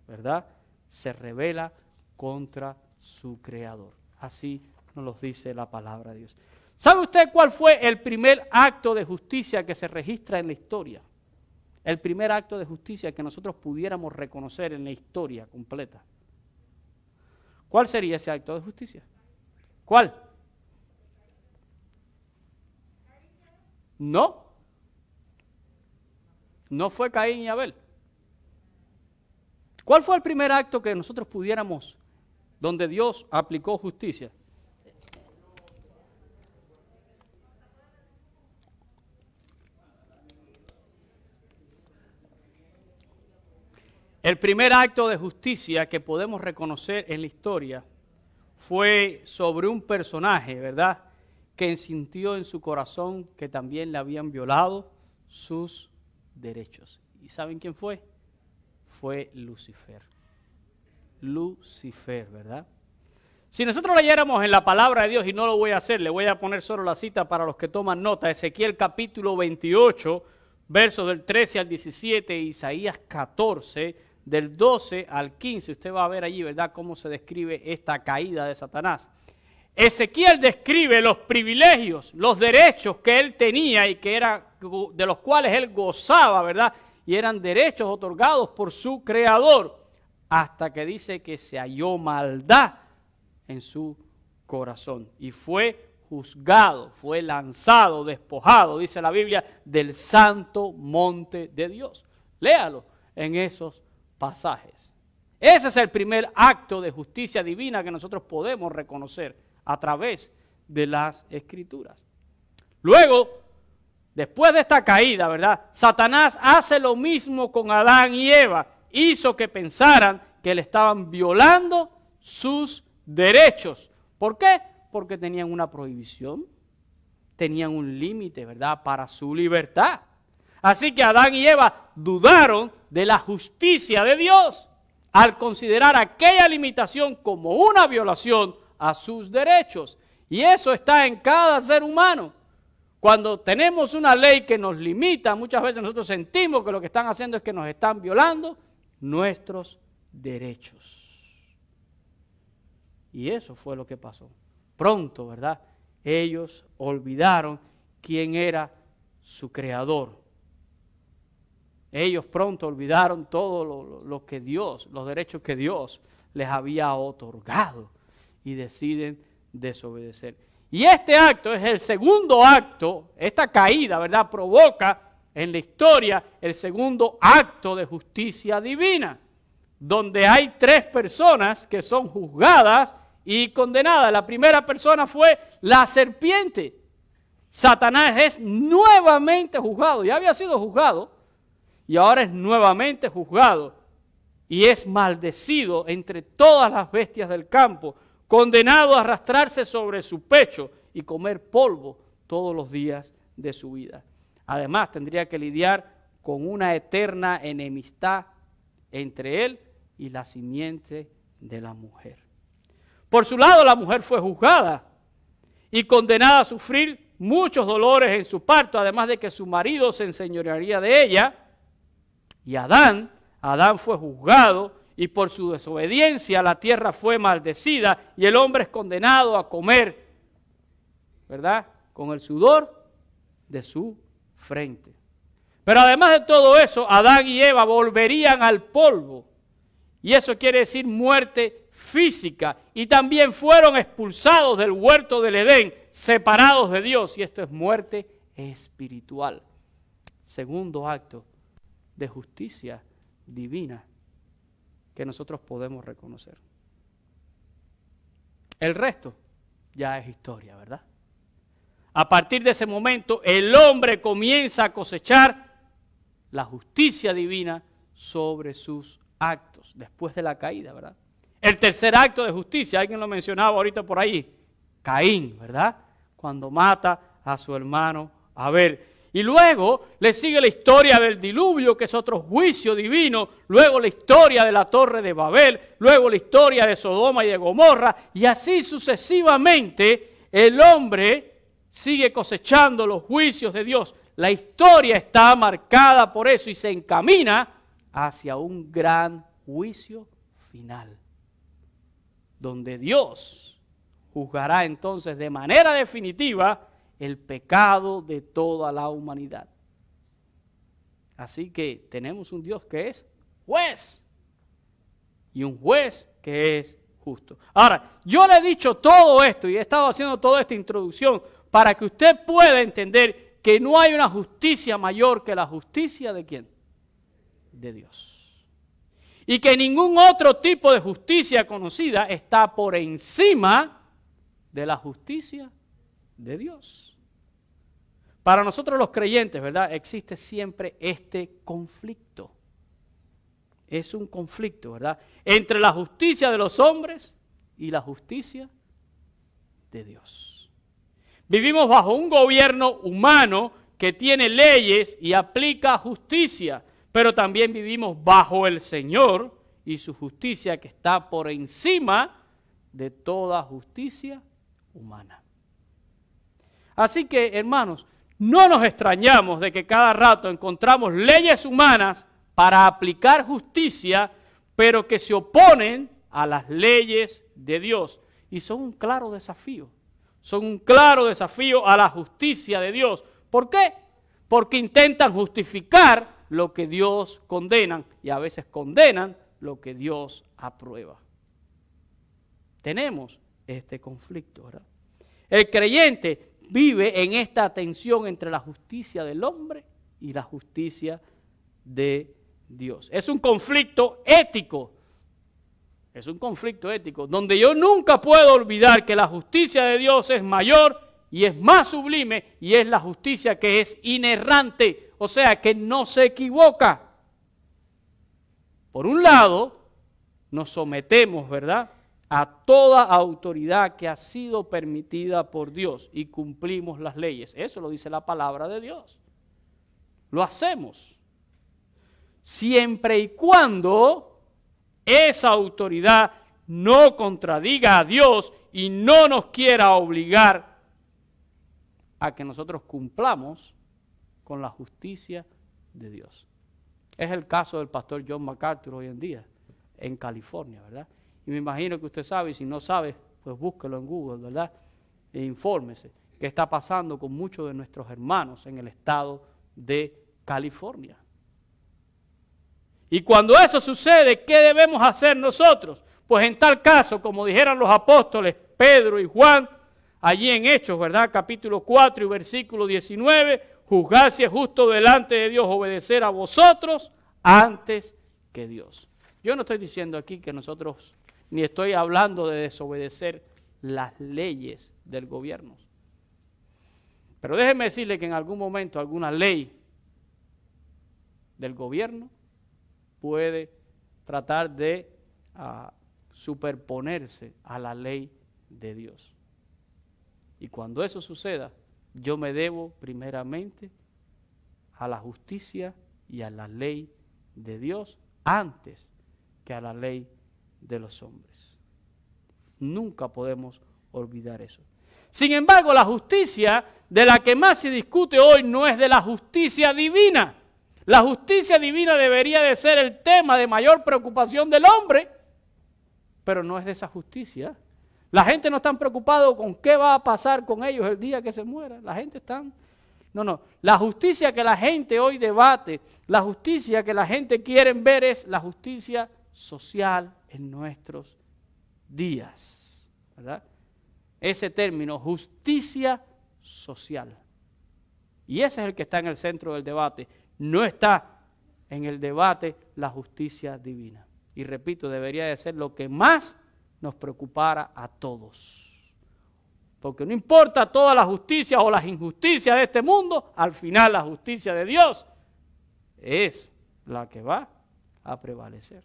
¿verdad?, se rebela contra su Creador. Así nos lo dice la palabra de Dios. ¿Sabe usted cuál fue el primer acto de justicia que se registra en la historia? El primer acto de justicia que nosotros pudiéramos reconocer en la historia completa. ¿Cuál sería ese acto de justicia? ¿Cuál? No. No fue Caín y Abel. ¿Cuál fue el primer acto que nosotros pudiéramos, donde Dios aplicó justicia? El primer acto de justicia que podemos reconocer en la historia fue sobre un personaje, ¿verdad?, que sintió en su corazón que también le habían violado sus derechos. ¿Y saben quién fue? Fue Lucifer. Lucifer, ¿verdad? Si nosotros leyéramos en la palabra de Dios, y no lo voy a hacer, le voy a poner solo la cita para los que toman nota, Ezequiel capítulo 28, versos del 13 al 17, Isaías 14, del 12 al 15, usted va a ver allí, ¿verdad?, cómo se describe esta caída de Satanás. Ezequiel describe los privilegios, los derechos que él tenía y que era de los cuales él gozaba, ¿verdad?, y eran derechos otorgados por su Creador, hasta que dice que se halló maldad en su corazón y fue juzgado, fue lanzado, despojado, dice la Biblia, del santo monte de Dios. Léalo en esos pasajes. Ese es el primer acto de justicia divina que nosotros podemos reconocer a través de las Escrituras. Luego, después de esta caída, ¿verdad?, Satanás hace lo mismo con Adán y Eva. Hizo que pensaran que le estaban violando sus derechos. ¿Por qué? Porque tenían una prohibición, tenían un límite, ¿verdad?, para su libertad. Así que Adán y Eva dudaron de la justicia de Dios al considerar aquella limitación como una violación a sus derechos. Y eso está en cada ser humano. Cuando tenemos una ley que nos limita, muchas veces nosotros sentimos que lo que están haciendo es que nos están violando nuestros derechos. Y eso fue lo que pasó. Pronto, ¿verdad?, ellos olvidaron quién era su creador. Ellos pronto olvidaron todo lo que Dios, los derechos que Dios les había otorgado y deciden desobedecer. Y este acto es el segundo acto, esta caída, ¿verdad?, provoca en la historia el segundo acto de justicia divina, donde hay 3 personas que son juzgadas y condenadas. La primera persona fue la serpiente. Satanás es nuevamente juzgado, ya había sido juzgado y ahora es nuevamente juzgado y es maldecido entre todas las bestias del campo, condenado a arrastrarse sobre su pecho y comer polvo todos los días de su vida. Además, tendría que lidiar con una eterna enemistad entre él y la simiente de la mujer. Por su lado, la mujer fue juzgada y condenada a sufrir muchos dolores en su parto, además de que su marido se enseñorearía de ella. Y Adán fue juzgado y por su desobediencia la tierra fue maldecida y el hombre es condenado a comer, ¿verdad?, con el sudor de su frente. Pero además de todo eso, Adán y Eva volverían al polvo. Y eso quiere decir muerte física. Y también fueron expulsados del huerto del Edén, separados de Dios. Y esto es muerte espiritual. Segundo acto de justicia divina que nosotros podemos reconocer. El resto ya es historia, ¿verdad? A partir de ese momento, el hombre comienza a cosechar la justicia divina sobre sus actos, después de la caída, ¿verdad? El tercer acto de justicia, alguien lo mencionaba ahorita por ahí, Caín, ¿verdad? Cuando mata a su hermano Abel. Y luego le sigue la historia del diluvio, que es otro juicio divino, luego la historia de la torre de Babel, luego la historia de Sodoma y de Gomorra, y así sucesivamente el hombre sigue cosechando los juicios de Dios. La historia está marcada por eso y se encamina hacia un gran juicio final, donde Dios juzgará entonces de manera definitiva el pecado de toda la humanidad. Así que tenemos un Dios que es juez y un juez que es justo. Ahora, yo le he dicho todo esto y he estado haciendo toda esta introducción para que usted pueda entender que no hay una justicia mayor que la justicia ¿de quién? De Dios. Y que ningún otro tipo de justicia conocida está por encima de la justicia de Dios. Para nosotros los creyentes, ¿verdad?, existe siempre este conflicto. Es un conflicto, ¿verdad?, entre la justicia de los hombres y la justicia de Dios. Vivimos bajo un gobierno humano que tiene leyes y aplica justicia, pero también vivimos bajo el Señor y su justicia que está por encima de toda justicia humana. Así que, hermanos, no nos extrañamos de que cada rato encontramos leyes humanas para aplicar justicia, pero que se oponen a las leyes de Dios. Y son un claro desafío. Son un claro desafío a la justicia de Dios. ¿Por qué? Porque intentan justificar lo que Dios condena y a veces condenan lo que Dios aprueba. Tenemos este conflicto, ¿verdad? El creyente vive en esta tensión entre la justicia del hombre y la justicia de Dios. Es un conflicto ético. Es un conflicto ético donde yo nunca puedo olvidar que la justicia de Dios es mayor y es más sublime y es la justicia que es inerrante, o sea, que no se equivoca. Por un lado, nos sometemos, ¿verdad?, a toda autoridad que ha sido permitida por Dios y cumplimos las leyes. Eso lo dice la palabra de Dios. Lo hacemos. Siempre y cuando esa autoridad no contradiga a Dios y no nos quiera obligar a que nosotros cumplamos con la justicia de Dios. Es el caso del pastor John MacArthur hoy en día, en California, ¿verdad? Y me imagino que usted sabe, y si no sabe, pues búsquelo en Google, ¿verdad? E infórmese qué está pasando con muchos de nuestros hermanos en el estado de California. Y cuando eso sucede, ¿qué debemos hacer nosotros? Pues en tal caso, como dijeron los apóstoles Pedro y Juan, allí en Hechos, ¿verdad? Capítulo 4 y versículo 19, juzgad si es justo delante de Dios obedecer a vosotros antes que Dios. Yo no estoy diciendo aquí que nosotros, ni estoy hablando de desobedecer las leyes del gobierno. Pero déjeme decirle que en algún momento alguna ley del gobierno puede tratar de superponerse a la ley de Dios. Y cuando eso suceda, yo me debo primeramente a la justicia y a la ley de Dios antes que a la ley de los hombres. Nunca podemos olvidar eso. Sin embargo, la justicia de la que más se discute hoy no es de la justicia divina. La justicia divina debería de ser el tema de mayor preocupación del hombre, pero no es de esa justicia. La gente no está preocupada con qué va a pasar con ellos el día que se muera. La gente está... No. La justicia que la gente hoy debate, la justicia que la gente quiere ver es la justicia social en nuestros días, ¿verdad? Ese término, justicia social. Y ese es el que está en el centro del debate. No está en el debate la justicia divina. Y repito, debería de ser lo que más nos preocupara a todos. Porque no importa toda la justicia o las injusticias de este mundo, al final la justicia de Dios es la que va a prevalecer.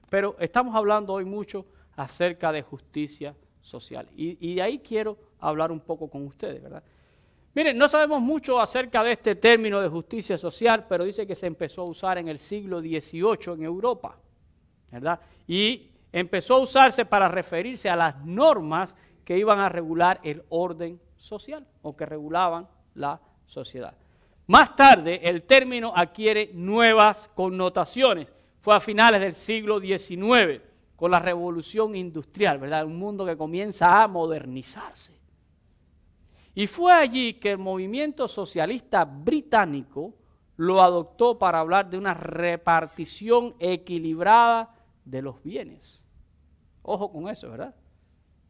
Pero estamos hablando hoy mucho acerca de justicia social. Y de ahí quiero hablar un poco con ustedes, ¿verdad? Miren, no sabemos mucho acerca de este término de justicia social, pero dice que se empezó a usar en el siglo XVIII en Europa, ¿verdad? Y empezó a usarse para referirse a las normas que iban a regular el orden social o que regulaban la sociedad. Más tarde, el término adquiere nuevas connotaciones. Fue a finales del siglo XIX, con la revolución industrial, ¿verdad? Un mundo que comienza a modernizarse. Y fue allí que el movimiento socialista británico lo adoptó para hablar de una repartición equilibrada de los bienes. Ojo con eso, ¿verdad?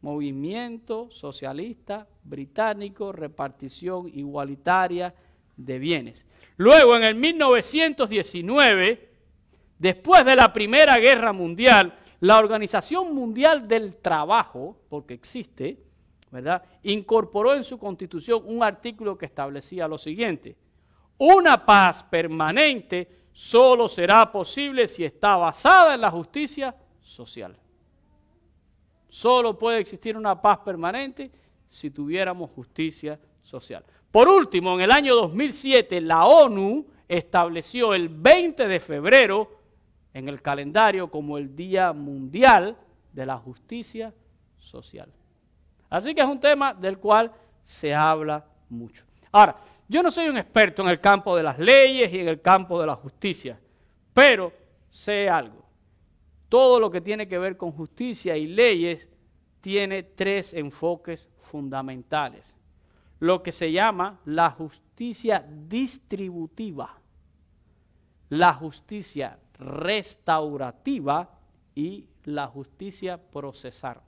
Movimiento socialista británico, repartición igualitaria de bienes. Luego, en el 1919, después de la Primera Guerra Mundial, la Organización Mundial del Trabajo, porque existe, ¿verdad?, incorporó en su constitución un artículo que establecía lo siguiente: una paz permanente solo será posible si está basada en la justicia social. Solo puede existir una paz permanente si tuviéramos justicia social. Por último, en el año 2007, la ONU estableció el 20 de febrero en el calendario como el Día Mundial de la Justicia Social. Así que es un tema del cual se habla mucho. Ahora, yo no soy un experto en el campo de las leyes y en el campo de la justicia, pero sé algo. Todo lo que tiene que ver con justicia y leyes tiene tres enfoques fundamentales. Lo que se llama la justicia distributiva, la justicia restaurativa y la justicia procesal.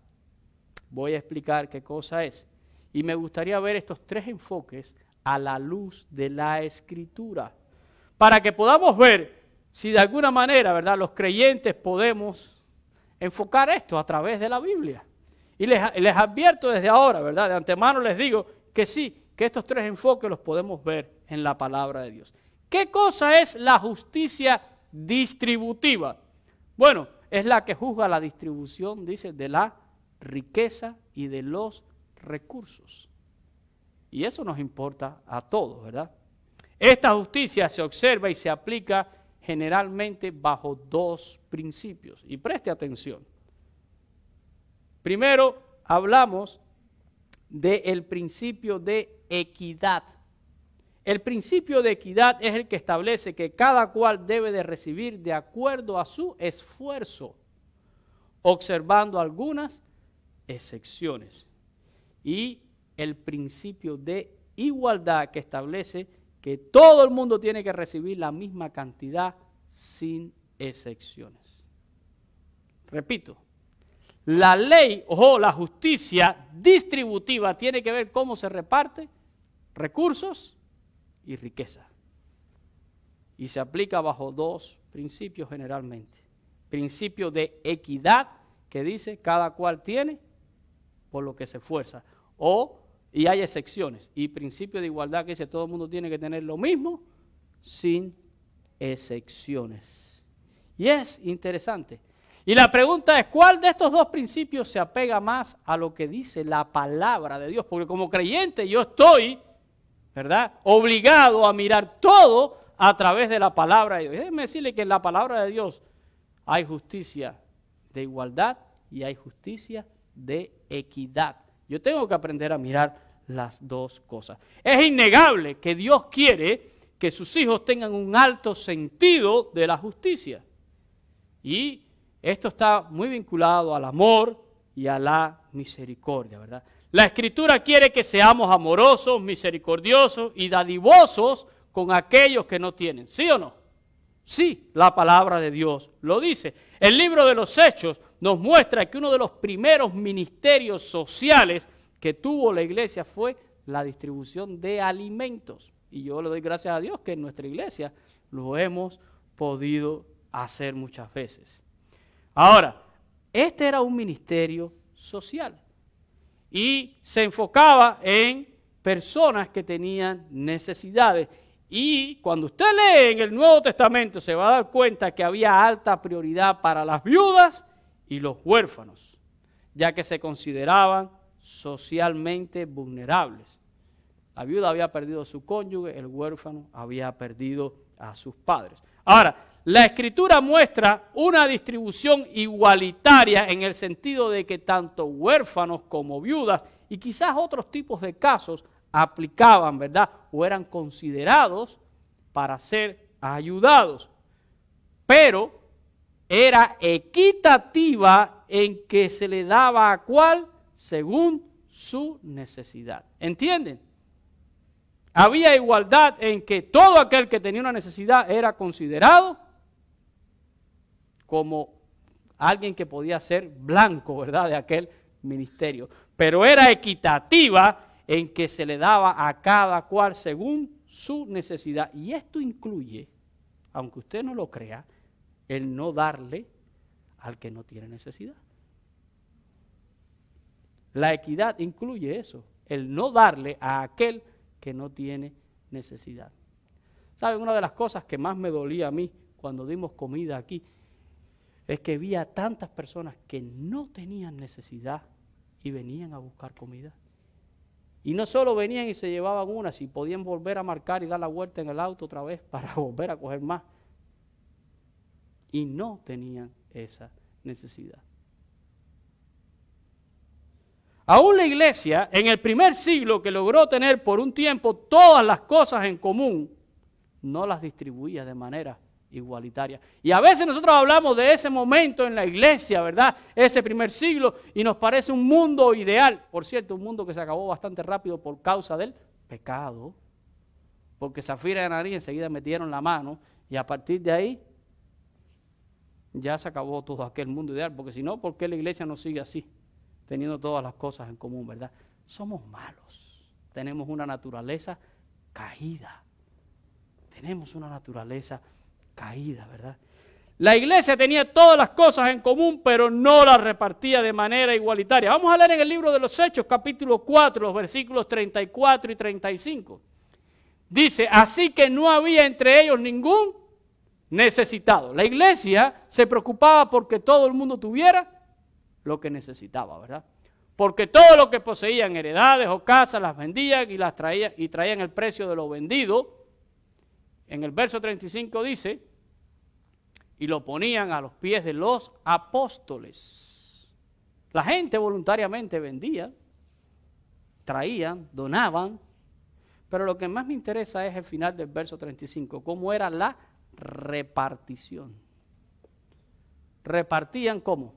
Voy a explicar qué cosa es. Y me gustaría ver estos tres enfoques a la luz de la Escritura, para que podamos ver si de alguna manera, ¿verdad?, los creyentes podemos enfocar esto a través de la Biblia. Y les advierto desde ahora, ¿verdad?, de antemano les digo que sí, que estos tres enfoques los podemos ver en la palabra de Dios. ¿Qué cosa es la justicia distributiva? Bueno, es la que juzga la distribución, dice, de la riqueza y de los recursos. Y eso nos importa a todos, ¿verdad? Esta justicia se observa y se aplica generalmente bajo dos principios. Y preste atención. Primero, hablamos del principio de equidad. El principio de equidad es el que establece que cada cual debe de recibir de acuerdo a su esfuerzo, observando algunas excepciones. Y el principio de igualdad que establece que todo el mundo tiene que recibir la misma cantidad sin excepciones. Repito, la ley o la justicia distributiva tiene que ver cómo se reparte recursos y riqueza. Y se aplica bajo dos principios generalmente. Principio de equidad, que dice cada cual tiene por lo que se esfuerza. Y hay excepciones. Y principio de igualdad, que dice todo el mundo tiene que tener lo mismo sin excepciones. Y es interesante. Y la pregunta es, ¿cuál de estos dos principios se apega más a lo que dice la palabra de Dios? Porque como creyente yo estoy, ¿verdad?, obligado a mirar todo a través de la palabra de Dios. Déjenme decirle que en la palabra de Dios hay justicia de igualdad y hay justicia de equidad. Yo tengo que aprender a mirar las dos cosas. Es innegable que Dios quiere que sus hijos tengan un alto sentido de la justicia. Y esto está muy vinculado al amor y a la misericordia, ¿verdad? La Escritura quiere que seamos amorosos, misericordiosos y dadivosos con aquellos que no tienen. ¿Sí o no? Sí, la palabra de Dios lo dice. El libro de los Hechos nos muestra que uno de los primeros ministerios sociales que tuvo la iglesia fue la distribución de alimentos. Y yo le doy gracias a Dios que en nuestra iglesia lo hemos podido hacer muchas veces. Ahora, este era un ministerio social y se enfocaba en personas que tenían necesidades. Y cuando usted lee en el Nuevo Testamento se va a dar cuenta que había alta prioridad para las viudas y los huérfanos, ya que se consideraban socialmente vulnerables. La viuda había perdido a su cónyuge, el huérfano había perdido a sus padres. Ahora, la Escritura muestra una distribución igualitaria en el sentido de que tanto huérfanos como viudas y quizás otros tipos de casos aplicaban, ¿verdad?, o eran considerados para ser ayudados. Pero era equitativa en que se le daba a cual según su necesidad. ¿Entienden? Había igualdad en que todo aquel que tenía una necesidad era considerado como alguien que podía ser blanco, ¿verdad?, de aquel ministerio. Pero era equitativa en que se le daba a cada cual según su necesidad. Y esto incluye, aunque usted no lo crea, el no darle al que no tiene necesidad. La equidad incluye eso, el no darle a aquel que no tiene necesidad. ¿Saben? Una de las cosas que más me dolía a mí cuando dimos comida aquí es que vi a tantas personas que no tenían necesidad y venían a buscar comida. Y no solo venían y se llevaban una, si podían volver a marcar y dar la vuelta en el auto otra vez para volver a coger más. Y no tenían esa necesidad. Aún la iglesia, en el primer siglo, que logró tener por un tiempo todas las cosas en común, no las distribuía de manera igualitaria. Y a veces nosotros hablamos de ese momento en la iglesia, ¿verdad? Ese primer siglo, y nos parece un mundo ideal. Por cierto, un mundo que se acabó bastante rápido por causa del pecado. Porque Zafira y Ananías enseguida metieron la mano, y a partir de ahí ya se acabó todo aquel mundo ideal. Porque si no, ¿por qué la iglesia no sigue así? Teniendo todas las cosas en común, ¿verdad? Somos malos. Tenemos una naturaleza caída. Tenemos una naturaleza caída, ¿verdad? La iglesia tenía todas las cosas en común, pero no las repartía de manera igualitaria. Vamos a leer en el libro de los Hechos, capítulo 4, los versículos 34 y 35. Dice, así que no había entre ellos ningún necesitados. La iglesia se preocupaba porque todo el mundo tuviera lo que necesitaba, ¿verdad? Porque todo lo que poseían, heredades o casas, las vendían y las traían el precio de lo vendido. En el verso 35 dice, y lo ponían a los pies de los apóstoles. La gente voluntariamente vendía, traían, donaban, pero lo que más me interesa es el final del verso 35, cómo era la repartición. ¿Repartían cómo?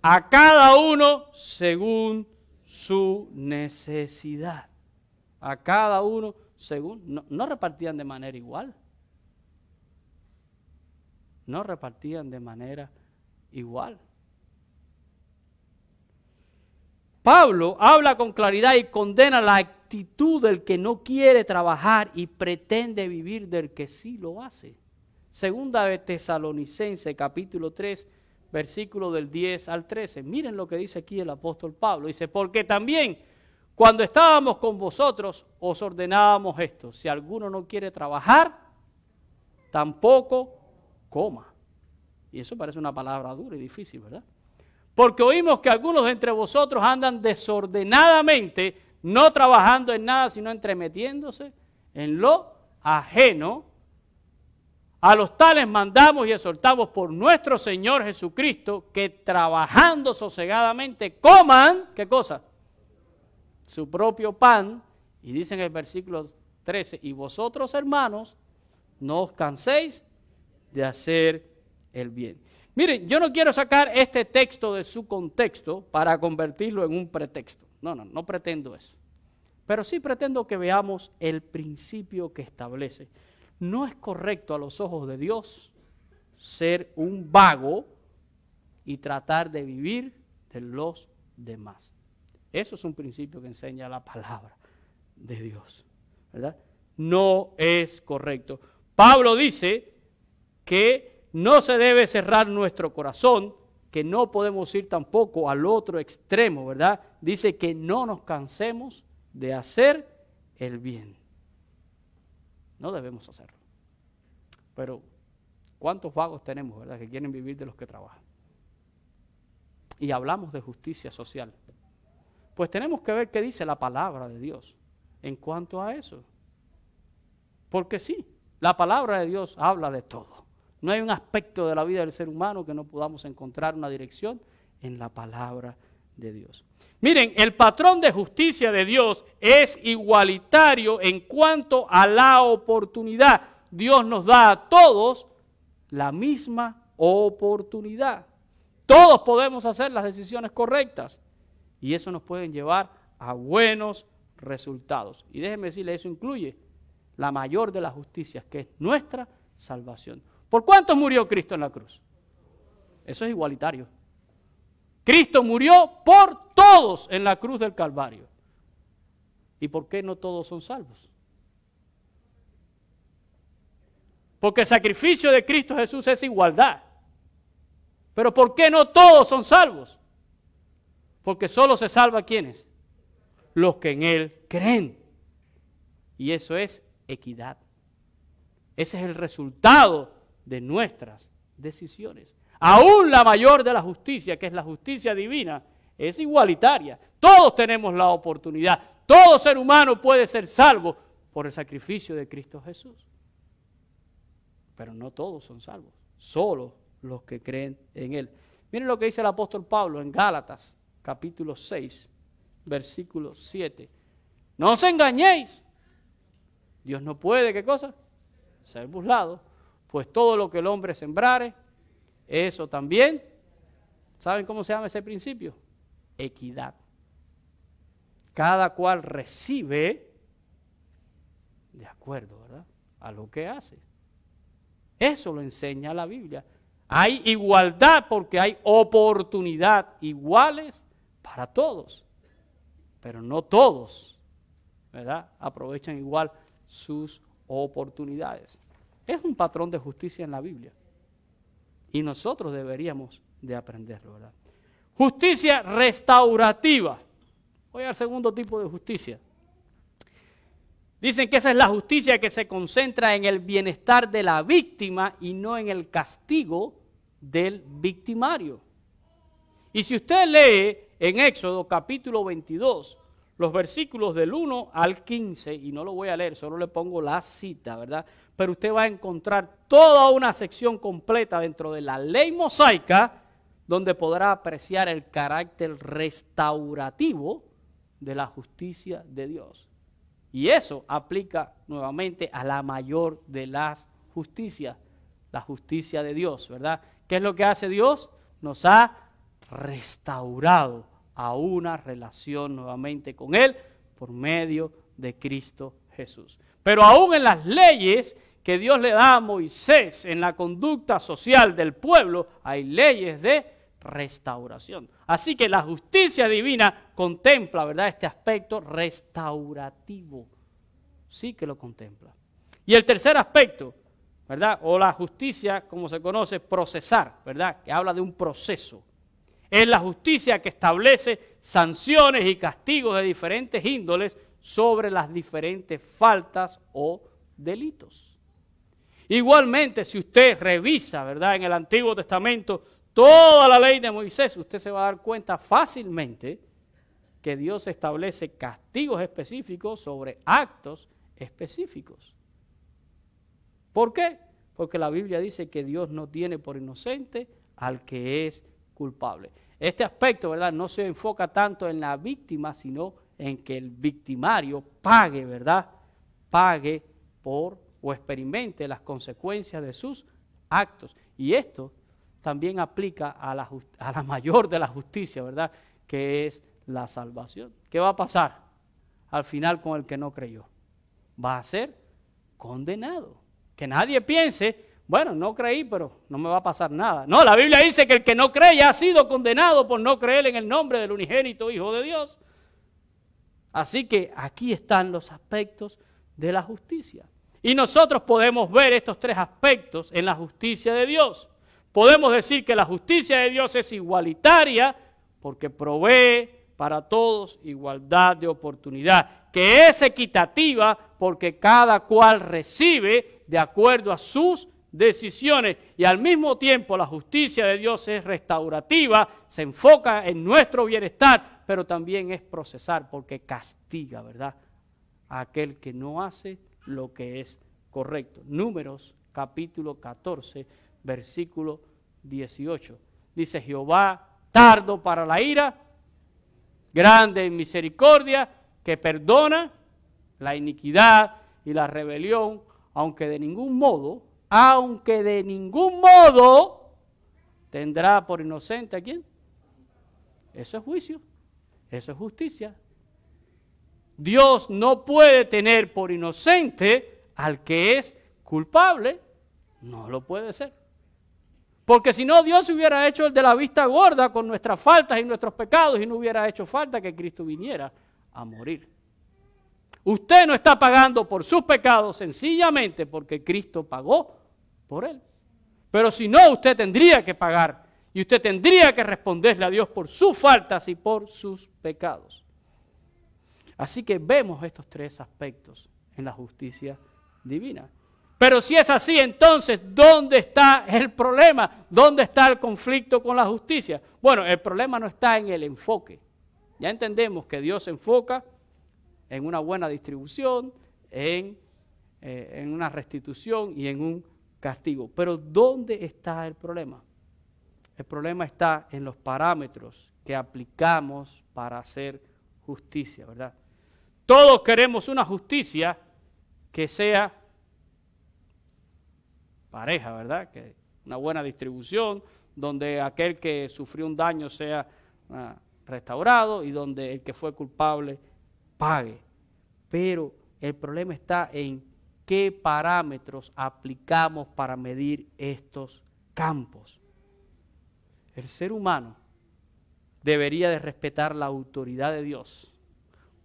A cada uno según su necesidad. A cada uno según, no repartían de manera igual. No repartían de manera igual. Pablo habla con claridad y condena la actitud del que no quiere trabajar y pretende vivir del que sí lo hace. Segunda de Tesalonicenses, capítulo 3, versículo del 10 al 13. Miren lo que dice aquí el apóstol Pablo. Dice, porque también cuando estábamos con vosotros os ordenábamos esto. Si alguno no quiere trabajar, tampoco coma. Y eso parece una palabra dura y difícil, ¿verdad? Porque oímos que algunos de entre vosotros andan desordenadamente, no trabajando en nada, sino entremetiéndose en lo ajeno. A los tales mandamos y exhortamos por nuestro Señor Jesucristo que trabajando sosegadamente coman, ¿qué cosa? Su propio pan. Y dice en el versículo 13, y vosotros hermanos, no os canséis de hacer el bien. Miren, yo no quiero sacar este texto de su contexto para convertirlo en un pretexto. No pretendo eso. Pero sí pretendo que veamos el principio que establece. No es correcto a los ojos de Dios ser un vago y tratar de vivir de los demás. Eso es un principio que enseña la palabra de Dios, ¿verdad? No es correcto. Pablo dice que no se debe cerrar nuestro corazón, que no podemos ir tampoco al otro extremo, ¿verdad? Dice que no nos cansemos de hacer el bien. No debemos hacerlo. Pero, ¿cuántos vagos tenemos, verdad, que quieren vivir de los que trabajan? Y hablamos de justicia social. Pues tenemos que ver qué dice la palabra de Dios en cuanto a eso. Porque sí, la palabra de Dios habla de todo. No hay un aspecto de la vida del ser humano que no podamos encontrar una dirección en la palabra de Dios. Miren, el patrón de justicia de Dios es igualitario en cuanto a la oportunidad. Dios nos da a todos la misma oportunidad. Todos podemos hacer las decisiones correctas y eso nos puede llevar a buenos resultados. Y déjenme decirle, eso incluye la mayor de las justicias, que es nuestra salvación. ¿Por cuántos murió Cristo en la cruz? Eso es igualitario. Cristo murió por todos en la cruz del Calvario. ¿Y por qué no todos son salvos? Porque el sacrificio de Cristo Jesús es igualdad. Pero ¿por qué no todos son salvos? Porque solo se salva ¿quiénes? Los que en Él creen. Y eso es equidad. Ese es el resultado de nuestras decisiones. Aún la mayor de la justicia, que es la justicia divina, es igualitaria. Todos tenemos la oportunidad. Todo ser humano puede ser salvo por el sacrificio de Cristo Jesús. Pero no todos son salvos, solo los que creen en Él. Miren lo que dice el apóstol Pablo en Gálatas, capítulo 6, versículo 7. No os engañéis. Dios no puede, ¿qué cosa? Ser burlado. Pues todo lo que el hombre sembrare, eso también. ¿Saben cómo se llama ese principio? Equidad. Cada cual recibe de acuerdo, ¿verdad?, a lo que hace. Eso lo enseña la Biblia. Hay igualdad porque hay oportunidad iguales para todos. Pero no todos, ¿verdad?, aprovechan igual sus oportunidades. Es un patrón de justicia en la Biblia. Y nosotros deberíamos de aprenderlo, ¿verdad? Justicia restaurativa. Voy al segundo tipo de justicia. Dicen que esa es la justicia que se concentra en el bienestar de la víctima y no en el castigo del victimario. Y si usted lee en Éxodo capítulo 22, los versículos del 1 al 15, y no lo voy a leer, solo le pongo la cita, ¿verdad? Pero usted va a encontrar toda una sección completa dentro de la ley mosaica donde podrá apreciar el carácter restaurativo de la justicia de Dios. Y eso aplica nuevamente a la mayor de las justicias, la justicia de Dios, ¿verdad? ¿Qué es lo que hace Dios? Nos ha restaurado a una relación nuevamente con Él por medio de Cristo Jesús. Pero aún en las leyes que Dios le da a Moisés, en la conducta social del pueblo, hay leyes de restauración. Así que la justicia divina contempla, ¿verdad?, este aspecto restaurativo. Sí que lo contempla. Y el tercer aspecto, ¿verdad?, o la justicia, como se conoce, procesar, ¿verdad?, que habla de un proceso. Es la justicia que establece sanciones y castigos de diferentes índoles sobre las diferentes faltas o delitos. Igualmente, si usted revisa, ¿verdad?, en el Antiguo Testamento toda la ley de Moisés, usted se va a dar cuenta fácilmente que Dios establece castigos específicos sobre actos específicos. ¿Por qué? Porque la Biblia dice que Dios no tiene por inocente al que es culpable. Este aspecto, ¿verdad?, no se enfoca tanto en la víctima, sino en que el victimario pague, ¿verdad?, pague por o experimente las consecuencias de sus actos. Y esto también aplica a la mayor de la justicia, ¿verdad?, que es la salvación. ¿Qué va a pasar al final con el que no creyó? Va a ser condenado. Que nadie piense, bueno, no creí, pero no me va a pasar nada. No, la Biblia dice que el que no cree ya ha sido condenado por no creer en el nombre del unigénito Hijo de Dios. Así que aquí están los aspectos de la justicia. Y nosotros podemos ver estos tres aspectos en la justicia de Dios. Podemos decir que la justicia de Dios es igualitaria porque provee para todos igualdad de oportunidad, que es equitativa porque cada cual recibe de acuerdo a sus decisiones, y al mismo tiempo la justicia de Dios es restaurativa, se enfoca en nuestro bienestar, pero también es procesar porque castiga, ¿verdad?, a aquel que no hace lo que es correcto. Números capítulo 14, versículo 18. Dice: Jehová tardo para la ira, grande en misericordia, que perdona la iniquidad y la rebelión, aunque de ningún modo tendrá por inocente ¿a quién? Eso es juicio, eso es justicia. Dios no puede tener por inocente al que es culpable, no lo puede ser. Porque si no, Dios hubiera hecho el de la vista gorda con nuestras faltas y nuestros pecados y no hubiera hecho falta que Cristo viniera a morir. Usted no está pagando por sus pecados sencillamente porque Cristo pagó por él. Pero si no, usted tendría que pagar y usted tendría que responderle a Dios por sus faltas y por sus pecados. Así que vemos estos tres aspectos en la justicia divina. Pero si es así, entonces, ¿dónde está el problema? ¿Dónde está el conflicto con la justicia? Bueno, el problema no está en el enfoque. Ya entendemos que Dios se enfoca en una buena distribución, en una restitución y en un castigo. Pero ¿dónde está el problema? El problema está en los parámetros que aplicamos para hacer justicia, ¿verdad? Todos queremos una justicia que sea pareja, ¿verdad? Que una buena distribución, donde aquel que sufrió un daño sea restaurado y donde el que fue culpable pague. Pero el problema está en qué parámetros aplicamos para medir estos campos. El ser humano debería de respetar la autoridad de Dios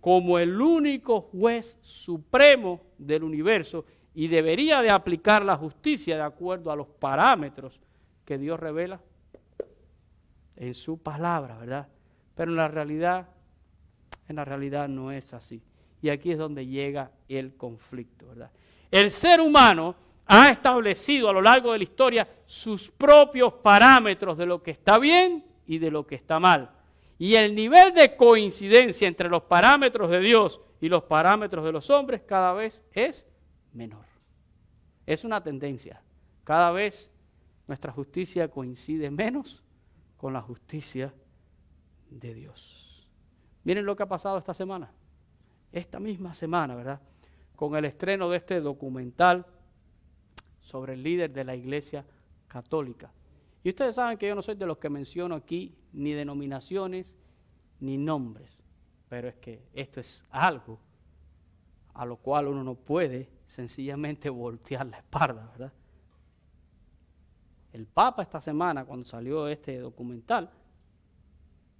como el único juez supremo del universo y debería de aplicar la justicia de acuerdo a los parámetros que Dios revela en su palabra, ¿verdad? Pero en la realidad no es así. Y aquí es donde llega el conflicto, ¿verdad? El ser humano ha establecido a lo largo de la historia sus propios parámetros de lo que está bien y de lo que está mal. Y el nivel de coincidencia entre los parámetros de Dios y los parámetros de los hombres cada vez es menor. Es una tendencia. Cada vez nuestra justicia coincide menos con la justicia de Dios. Miren lo que ha pasado esta semana. Esta misma semana, ¿verdad? Con el estreno de este documental sobre el líder de la Iglesia Católica. Y ustedes saben que yo no soy de los que menciono aquí ni denominaciones ni nombres, pero es que esto es algo a lo cual uno no puede sencillamente voltear la espalda, ¿verdad? El Papa esta semana, cuando salió este documental,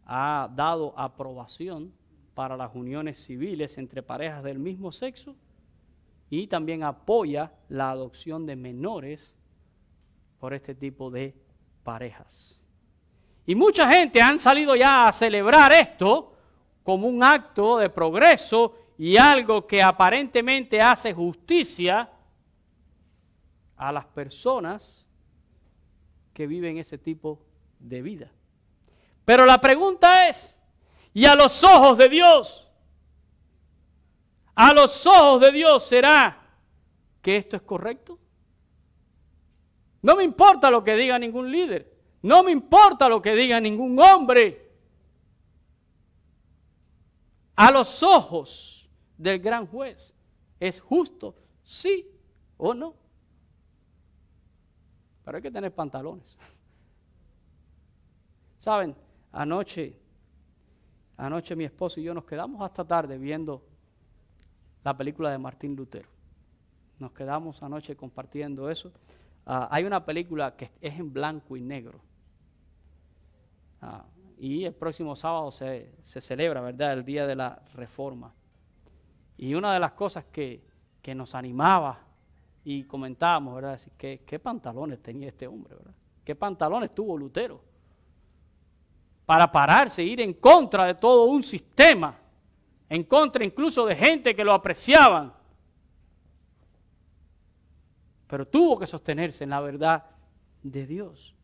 ha dado aprobación para las uniones civiles entre parejas del mismo sexo y también apoya la adopción de menores por este tipo de parejas. Y mucha gente han salido ya a celebrar esto como un acto de progreso y algo que aparentemente hace justicia a las personas que viven ese tipo de vida. Pero la pregunta es, ¿y a los ojos de Dios? ¿A los ojos de Dios será que esto es correcto? No me importa lo que diga ningún líder, no me importa lo que diga ningún hombre. A los ojos del gran juez, ¿es justo? ¿Sí o no? Pero hay que tener pantalones. ¿Saben? Anoche mi esposo y yo nos quedamos hasta tarde viendo la película de Martín Lutero. Nos quedamos anoche compartiendo eso. Hay una película que es en blanco y negro. Y el próximo sábado se celebra, ¿verdad?, el Día de la Reforma. Y una de las cosas que nos animaba y comentábamos, ¿verdad?, es ¿qué pantalones tenía este hombre, ¿verdad? ¿Qué pantalones tuvo Lutero? Para pararse e ir en contra de todo un sistema, en contra incluso de gente que lo apreciaban. Pero tuvo que sostenerse en la verdad de Dios.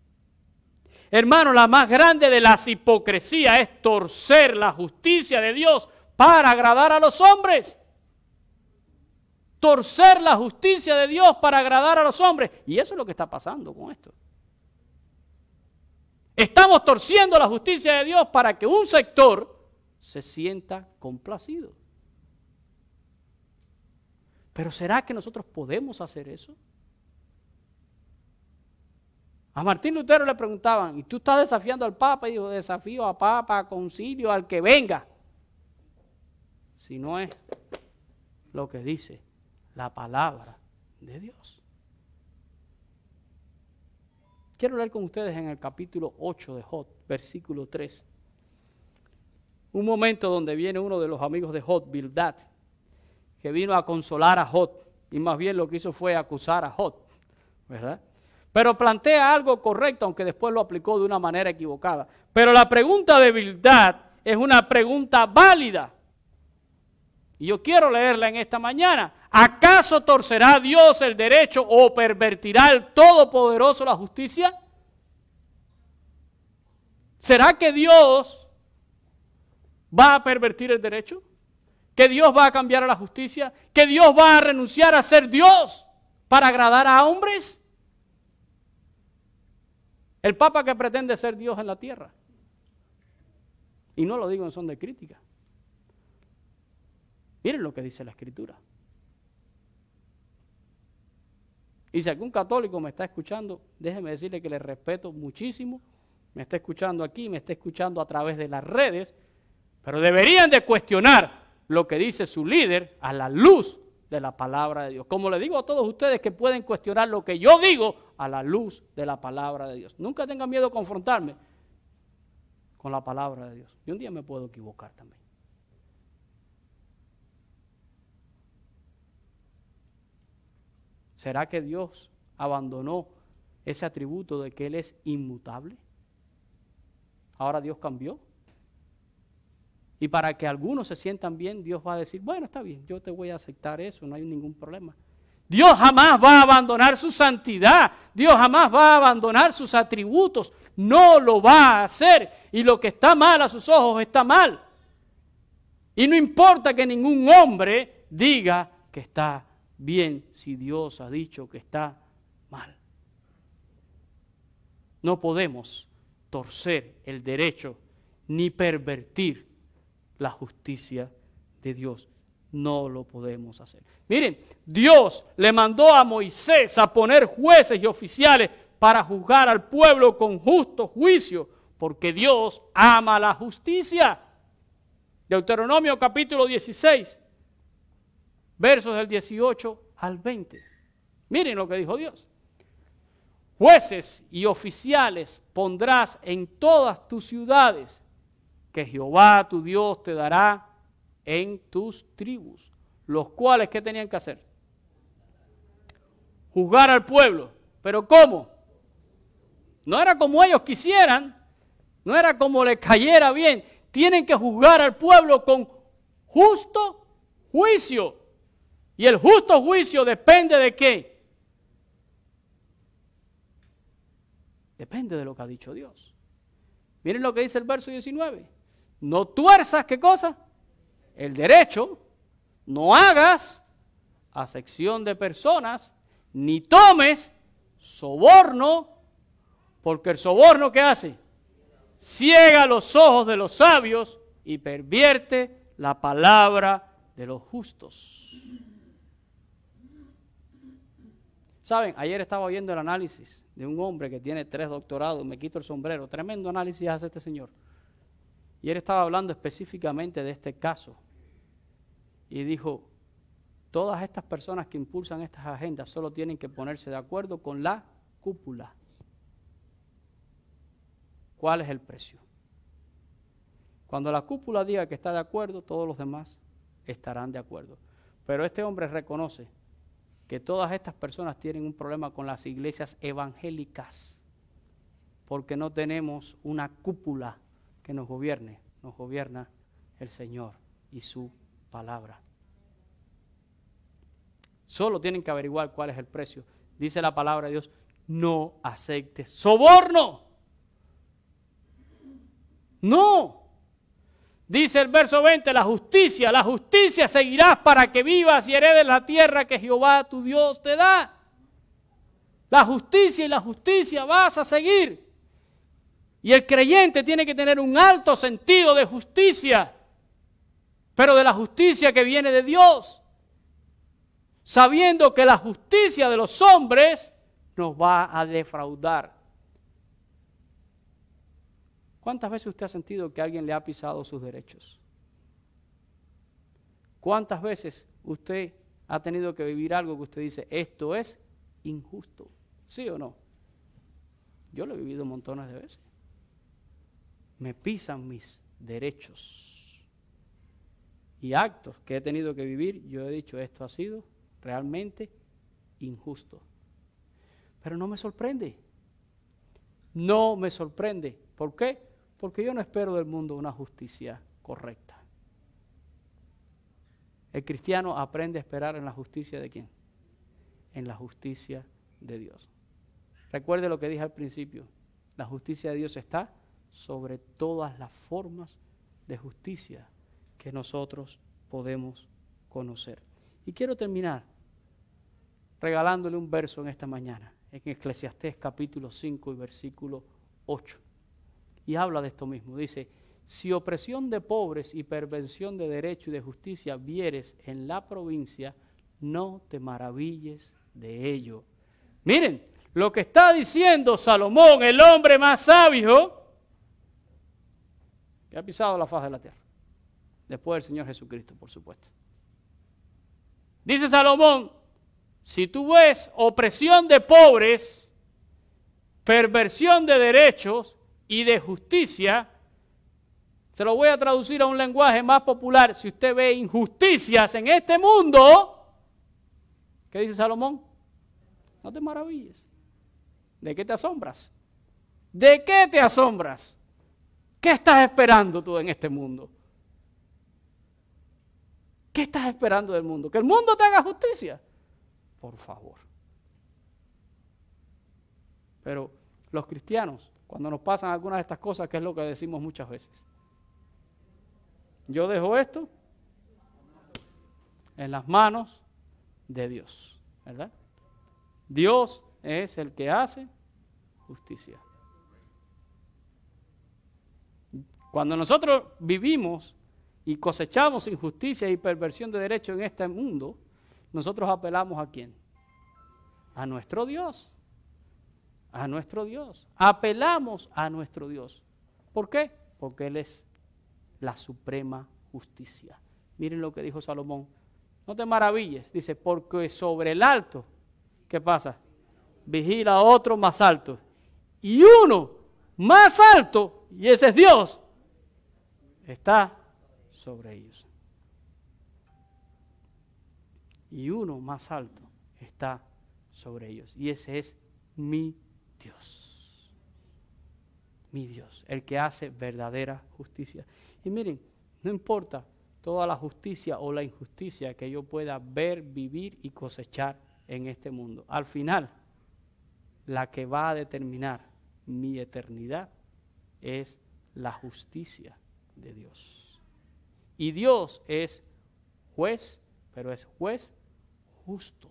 Hermano, la más grande de las hipocresías es torcer la justicia de Dios para agradar a los hombres. Torcer la justicia de Dios para agradar a los hombres. Y eso es lo que está pasando con esto. Estamos torciendo la justicia de Dios para que un sector se sienta complacido. Pero ¿será que nosotros podemos hacer eso? A Martín Lutero le preguntaban, ¿y tú estás desafiando al Papa? Y dijo, desafío a Papa, a Concilio, al que venga. Si no es lo que dice la palabra de Dios. Quiero leer con ustedes en el capítulo 8 de Job, versículo 3. Un momento donde viene uno de los amigos de Job, Bildad, que vino a consolar a Job, y más bien lo que hizo fue acusar a Job, ¿verdad? Pero plantea algo correcto, aunque después lo aplicó de una manera equivocada. Pero la pregunta de Bildad es una pregunta válida. Y yo quiero leerla en esta mañana. ¿Acaso torcerá Dios el derecho o pervertirá el Todopoderoso la justicia? ¿Será que Dios va a pervertir el derecho? ¿Que Dios va a cambiar a la justicia? ¿Que Dios va a renunciar a ser Dios para agradar a hombres? El Papa que pretende ser Dios en la tierra. Y no lo digo en son de crítica. Miren lo que dice la Escritura. Y si algún católico me está escuchando, déjeme decirle que le respeto muchísimo. Me está escuchando aquí, me está escuchando a través de las redes. Pero deberían de cuestionar lo que dice su líder a la luz de la palabra de Dios. Como le digo a todos ustedes que pueden cuestionar lo que yo digo a la luz de la palabra de Dios. Nunca tengan miedo a confrontarme con la palabra de Dios. Y un día me puedo equivocar también. ¿Será que Dios abandonó ese atributo de que Él es inmutable? Ahora Dios cambió. Y para que algunos se sientan bien, Dios va a decir, bueno, está bien, yo te voy a aceptar eso, no hay ningún problema. Dios jamás va a abandonar su santidad, Dios jamás va a abandonar sus atributos, no lo va a hacer. Y lo que está mal a sus ojos está mal. Y no importa que ningún hombre diga que está bien si Dios ha dicho que está mal. No podemos torcer el derecho ni pervertir la justicia de Dios. No lo podemos hacer. Miren, Dios le mandó a Moisés a poner jueces y oficiales para juzgar al pueblo con justo juicio, porque Dios ama la justicia. Deuteronomio capítulo 16, versos del 18 al 20. Miren lo que dijo Dios. Jueces y oficiales pondrás en todas tus ciudades, que Jehová tu Dios te dará en tus tribus, los cuales, ¿qué tenían que hacer? Juzgar al pueblo. ¿Pero cómo? No era como ellos quisieran, no era como les cayera bien. Tienen que juzgar al pueblo con justo juicio. Y el justo juicio depende de qué? Depende de lo que ha dicho Dios. Miren lo que dice el verso 19. No tuerzas, ¿qué cosa? El derecho, no hagas acepción de personas, ni tomes soborno, porque el soborno, ¿qué hace? Ciega los ojos de los sabios y pervierte la palabra de los justos. Saben, ayer estaba viendo el análisis de un hombre que tiene 3 doctorados, me quito el sombrero, tremendo análisis hace este señor. Y él estaba hablando específicamente de este caso. Y dijo, todas estas personas que impulsan estas agendas solo tienen que ponerse de acuerdo con la cúpula. ¿Cuál es el precio? Cuando la cúpula diga que está de acuerdo, todos los demás estarán de acuerdo. Pero este hombre reconoce que todas estas personas tienen un problema con las iglesias evangélicas, porque no tenemos una cúpula que nos gobierne el Señor y su palabra. Solo tienen que averiguar cuál es el precio. Dice la palabra de Dios, no aceptes soborno. No. Dice el verso 20, la justicia seguirás para que vivas y heredes la tierra que Jehová tu Dios te da. La justicia y la justicia vas a seguir. Y el creyente tiene que tener un alto sentido de justicia, pero de la justicia que viene de Dios, sabiendo que la justicia de los hombres nos va a defraudar. ¿Cuántas veces usted ha sentido que alguien le ha pisado sus derechos? ¿Cuántas veces usted ha tenido que vivir algo que usted dice, esto es injusto? ¿Sí o no? Yo lo he vivido montones de veces. Me pisan mis derechos. Y actos que he tenido que vivir, yo he dicho, esto ha sido realmente injusto. Pero no me sorprende. No me sorprende. ¿Por qué? Porque yo no espero del mundo una justicia correcta. El cristiano aprende a esperar en la justicia de ¿quién? En la justicia de Dios. Recuerde lo que dije al principio. La justicia de Dios está sobre todas las formas de justicia que nosotros podemos conocer. Y quiero terminar regalándole un verso en esta mañana, en Eclesiastés capítulo 5 y versículo 8. Y habla de esto mismo. Dice, si opresión de pobres y perversión de derecho y de justicia vieres en la provincia, no te maravilles de ello. Miren, lo que está diciendo Salomón, el hombre más sabio, que ha pisado la faz de la tierra, después del Señor Jesucristo, por supuesto. Dice Salomón, si tú ves opresión de pobres, perversión de derechos y de justicia, se lo voy a traducir a un lenguaje más popular. Si usted ve injusticias en este mundo, ¿qué dice Salomón? No te maravilles. ¿De qué te asombras? ¿De qué te asombras? ¿Qué estás esperando tú en este mundo? ¿Qué estás esperando del mundo? ¿Que el mundo te haga justicia? Por favor. Pero los cristianos, cuando nos pasan algunas de estas cosas, ¿qué es lo que decimos muchas veces? Yo dejo esto en las manos de Dios, ¿verdad? Dios es el que hace justicia. Cuando nosotros vivimos y cosechamos injusticia y perversión de derechos en este mundo, nosotros apelamos ¿a quién? A nuestro Dios. A nuestro Dios. Apelamos a nuestro Dios. ¿Por qué? Porque Él es la suprema justicia. Miren lo que dijo Salomón. No te maravilles. Dice, porque sobre el alto, ¿qué pasa? Vigila a otro más alto. Y uno más alto, y ese es Dios, está sobre ellos. Y uno más alto está sobre ellos. Y ese es mi Dios. Mi Dios, el que hace verdadera justicia. Y miren, no importa toda la justicia o la injusticia que yo pueda ver, vivir y cosechar en este mundo. Al final, la que va a determinar mi eternidad es la justicia de Dios. Y Dios es juez, pero es juez justo.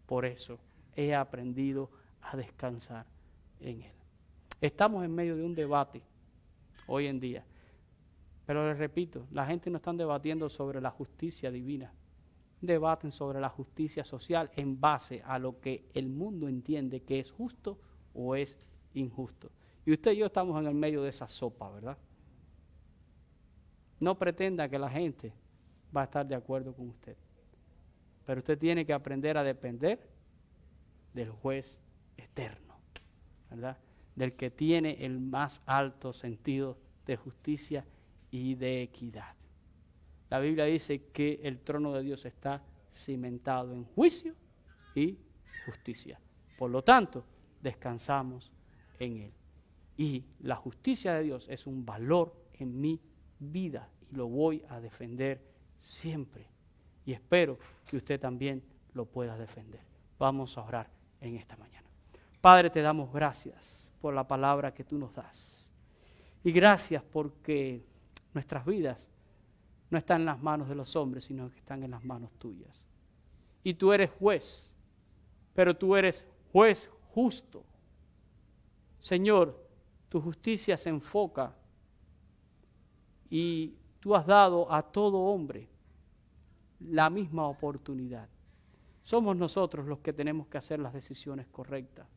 Por eso he aprendido a descansar en Él. Estamos en medio de un debate hoy en día. Pero les repito, la gente no está debatiendo sobre la justicia divina. Debaten sobre la justicia social en base a lo que el mundo entiende que es justo o es injusto. Y usted y yo estamos en el medio de esa sopa, ¿verdad? No pretenda que la gente va a estar de acuerdo con usted. Pero usted tiene que aprender a depender del juez eterno, ¿verdad? Del que tiene el más alto sentido de justicia y de equidad. La Biblia dice que el trono de Dios está cimentado en juicio y justicia. Por lo tanto, descansamos en Él. Y la justicia de Dios es un valor en mi vida y lo voy a defender siempre. Y espero que usted también lo pueda defender. Vamos a orar en esta mañana. Padre, te damos gracias por la palabra que tú nos das. Y gracias porque nuestras vidas no están en las manos de los hombres, sino que están en las manos tuyas. Y tú eres juez, pero tú eres juez justo. Señor, tu justicia se enfoca y tú has dado a todo hombre la misma oportunidad. Somos nosotros los que tenemos que hacer las decisiones correctas.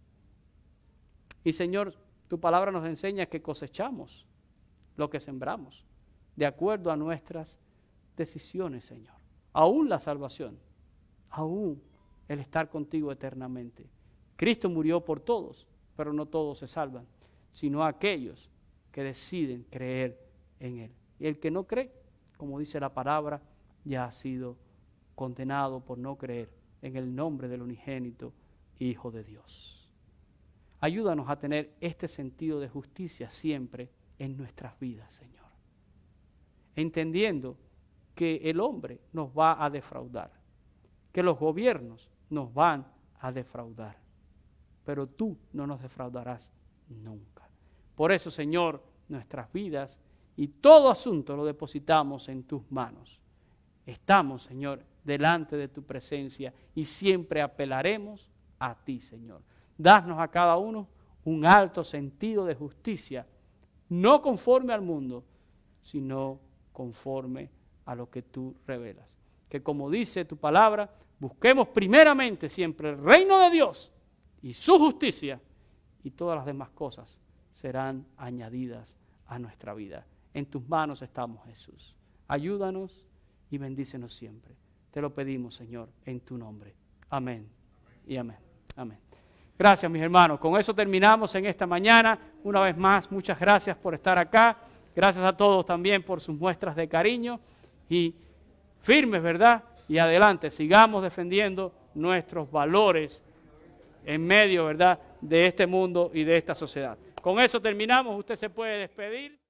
Y Señor, tu palabra nos enseña que cosechamos lo que sembramos, de acuerdo a nuestras decisiones, Señor. Aún la salvación, aún el estar contigo eternamente. Cristo murió por todos, pero no todos se salvan, sino aquellos que deciden creer en Él. Y el que no cree, como dice la palabra, ya ha sido condenado por no creer en el nombre del unigénito Hijo de Dios. Ayúdanos a tener este sentido de justicia siempre en nuestras vidas, Señor. Entendiendo que el hombre nos va a defraudar, que los gobiernos nos van a defraudar, pero tú no nos defraudarás nunca. Por eso, Señor, nuestras vidas y todo asunto lo depositamos en tus manos. Estamos, Señor, delante de tu presencia y siempre apelaremos a ti, Señor. Danos a cada uno un alto sentido de justicia, no conforme al mundo, sino conforme a lo que tú revelas. Que como dice tu palabra, busquemos primeramente siempre el reino de Dios y su justicia, y todas las demás cosas serán añadidas a nuestra vida. En tus manos estamos, Jesús. Ayúdanos y bendícenos siempre. Te lo pedimos, Señor, en tu nombre. Amén y amén. Amén. Gracias, mis hermanos. Con eso terminamos en esta mañana. Una vez más, muchas gracias por estar acá. Gracias a todos también por sus muestras de cariño. Y firmes, ¿verdad? Y adelante, sigamos defendiendo nuestros valores en medio, ¿verdad?, de este mundo y de esta sociedad. Con eso terminamos. Usted se puede despedir.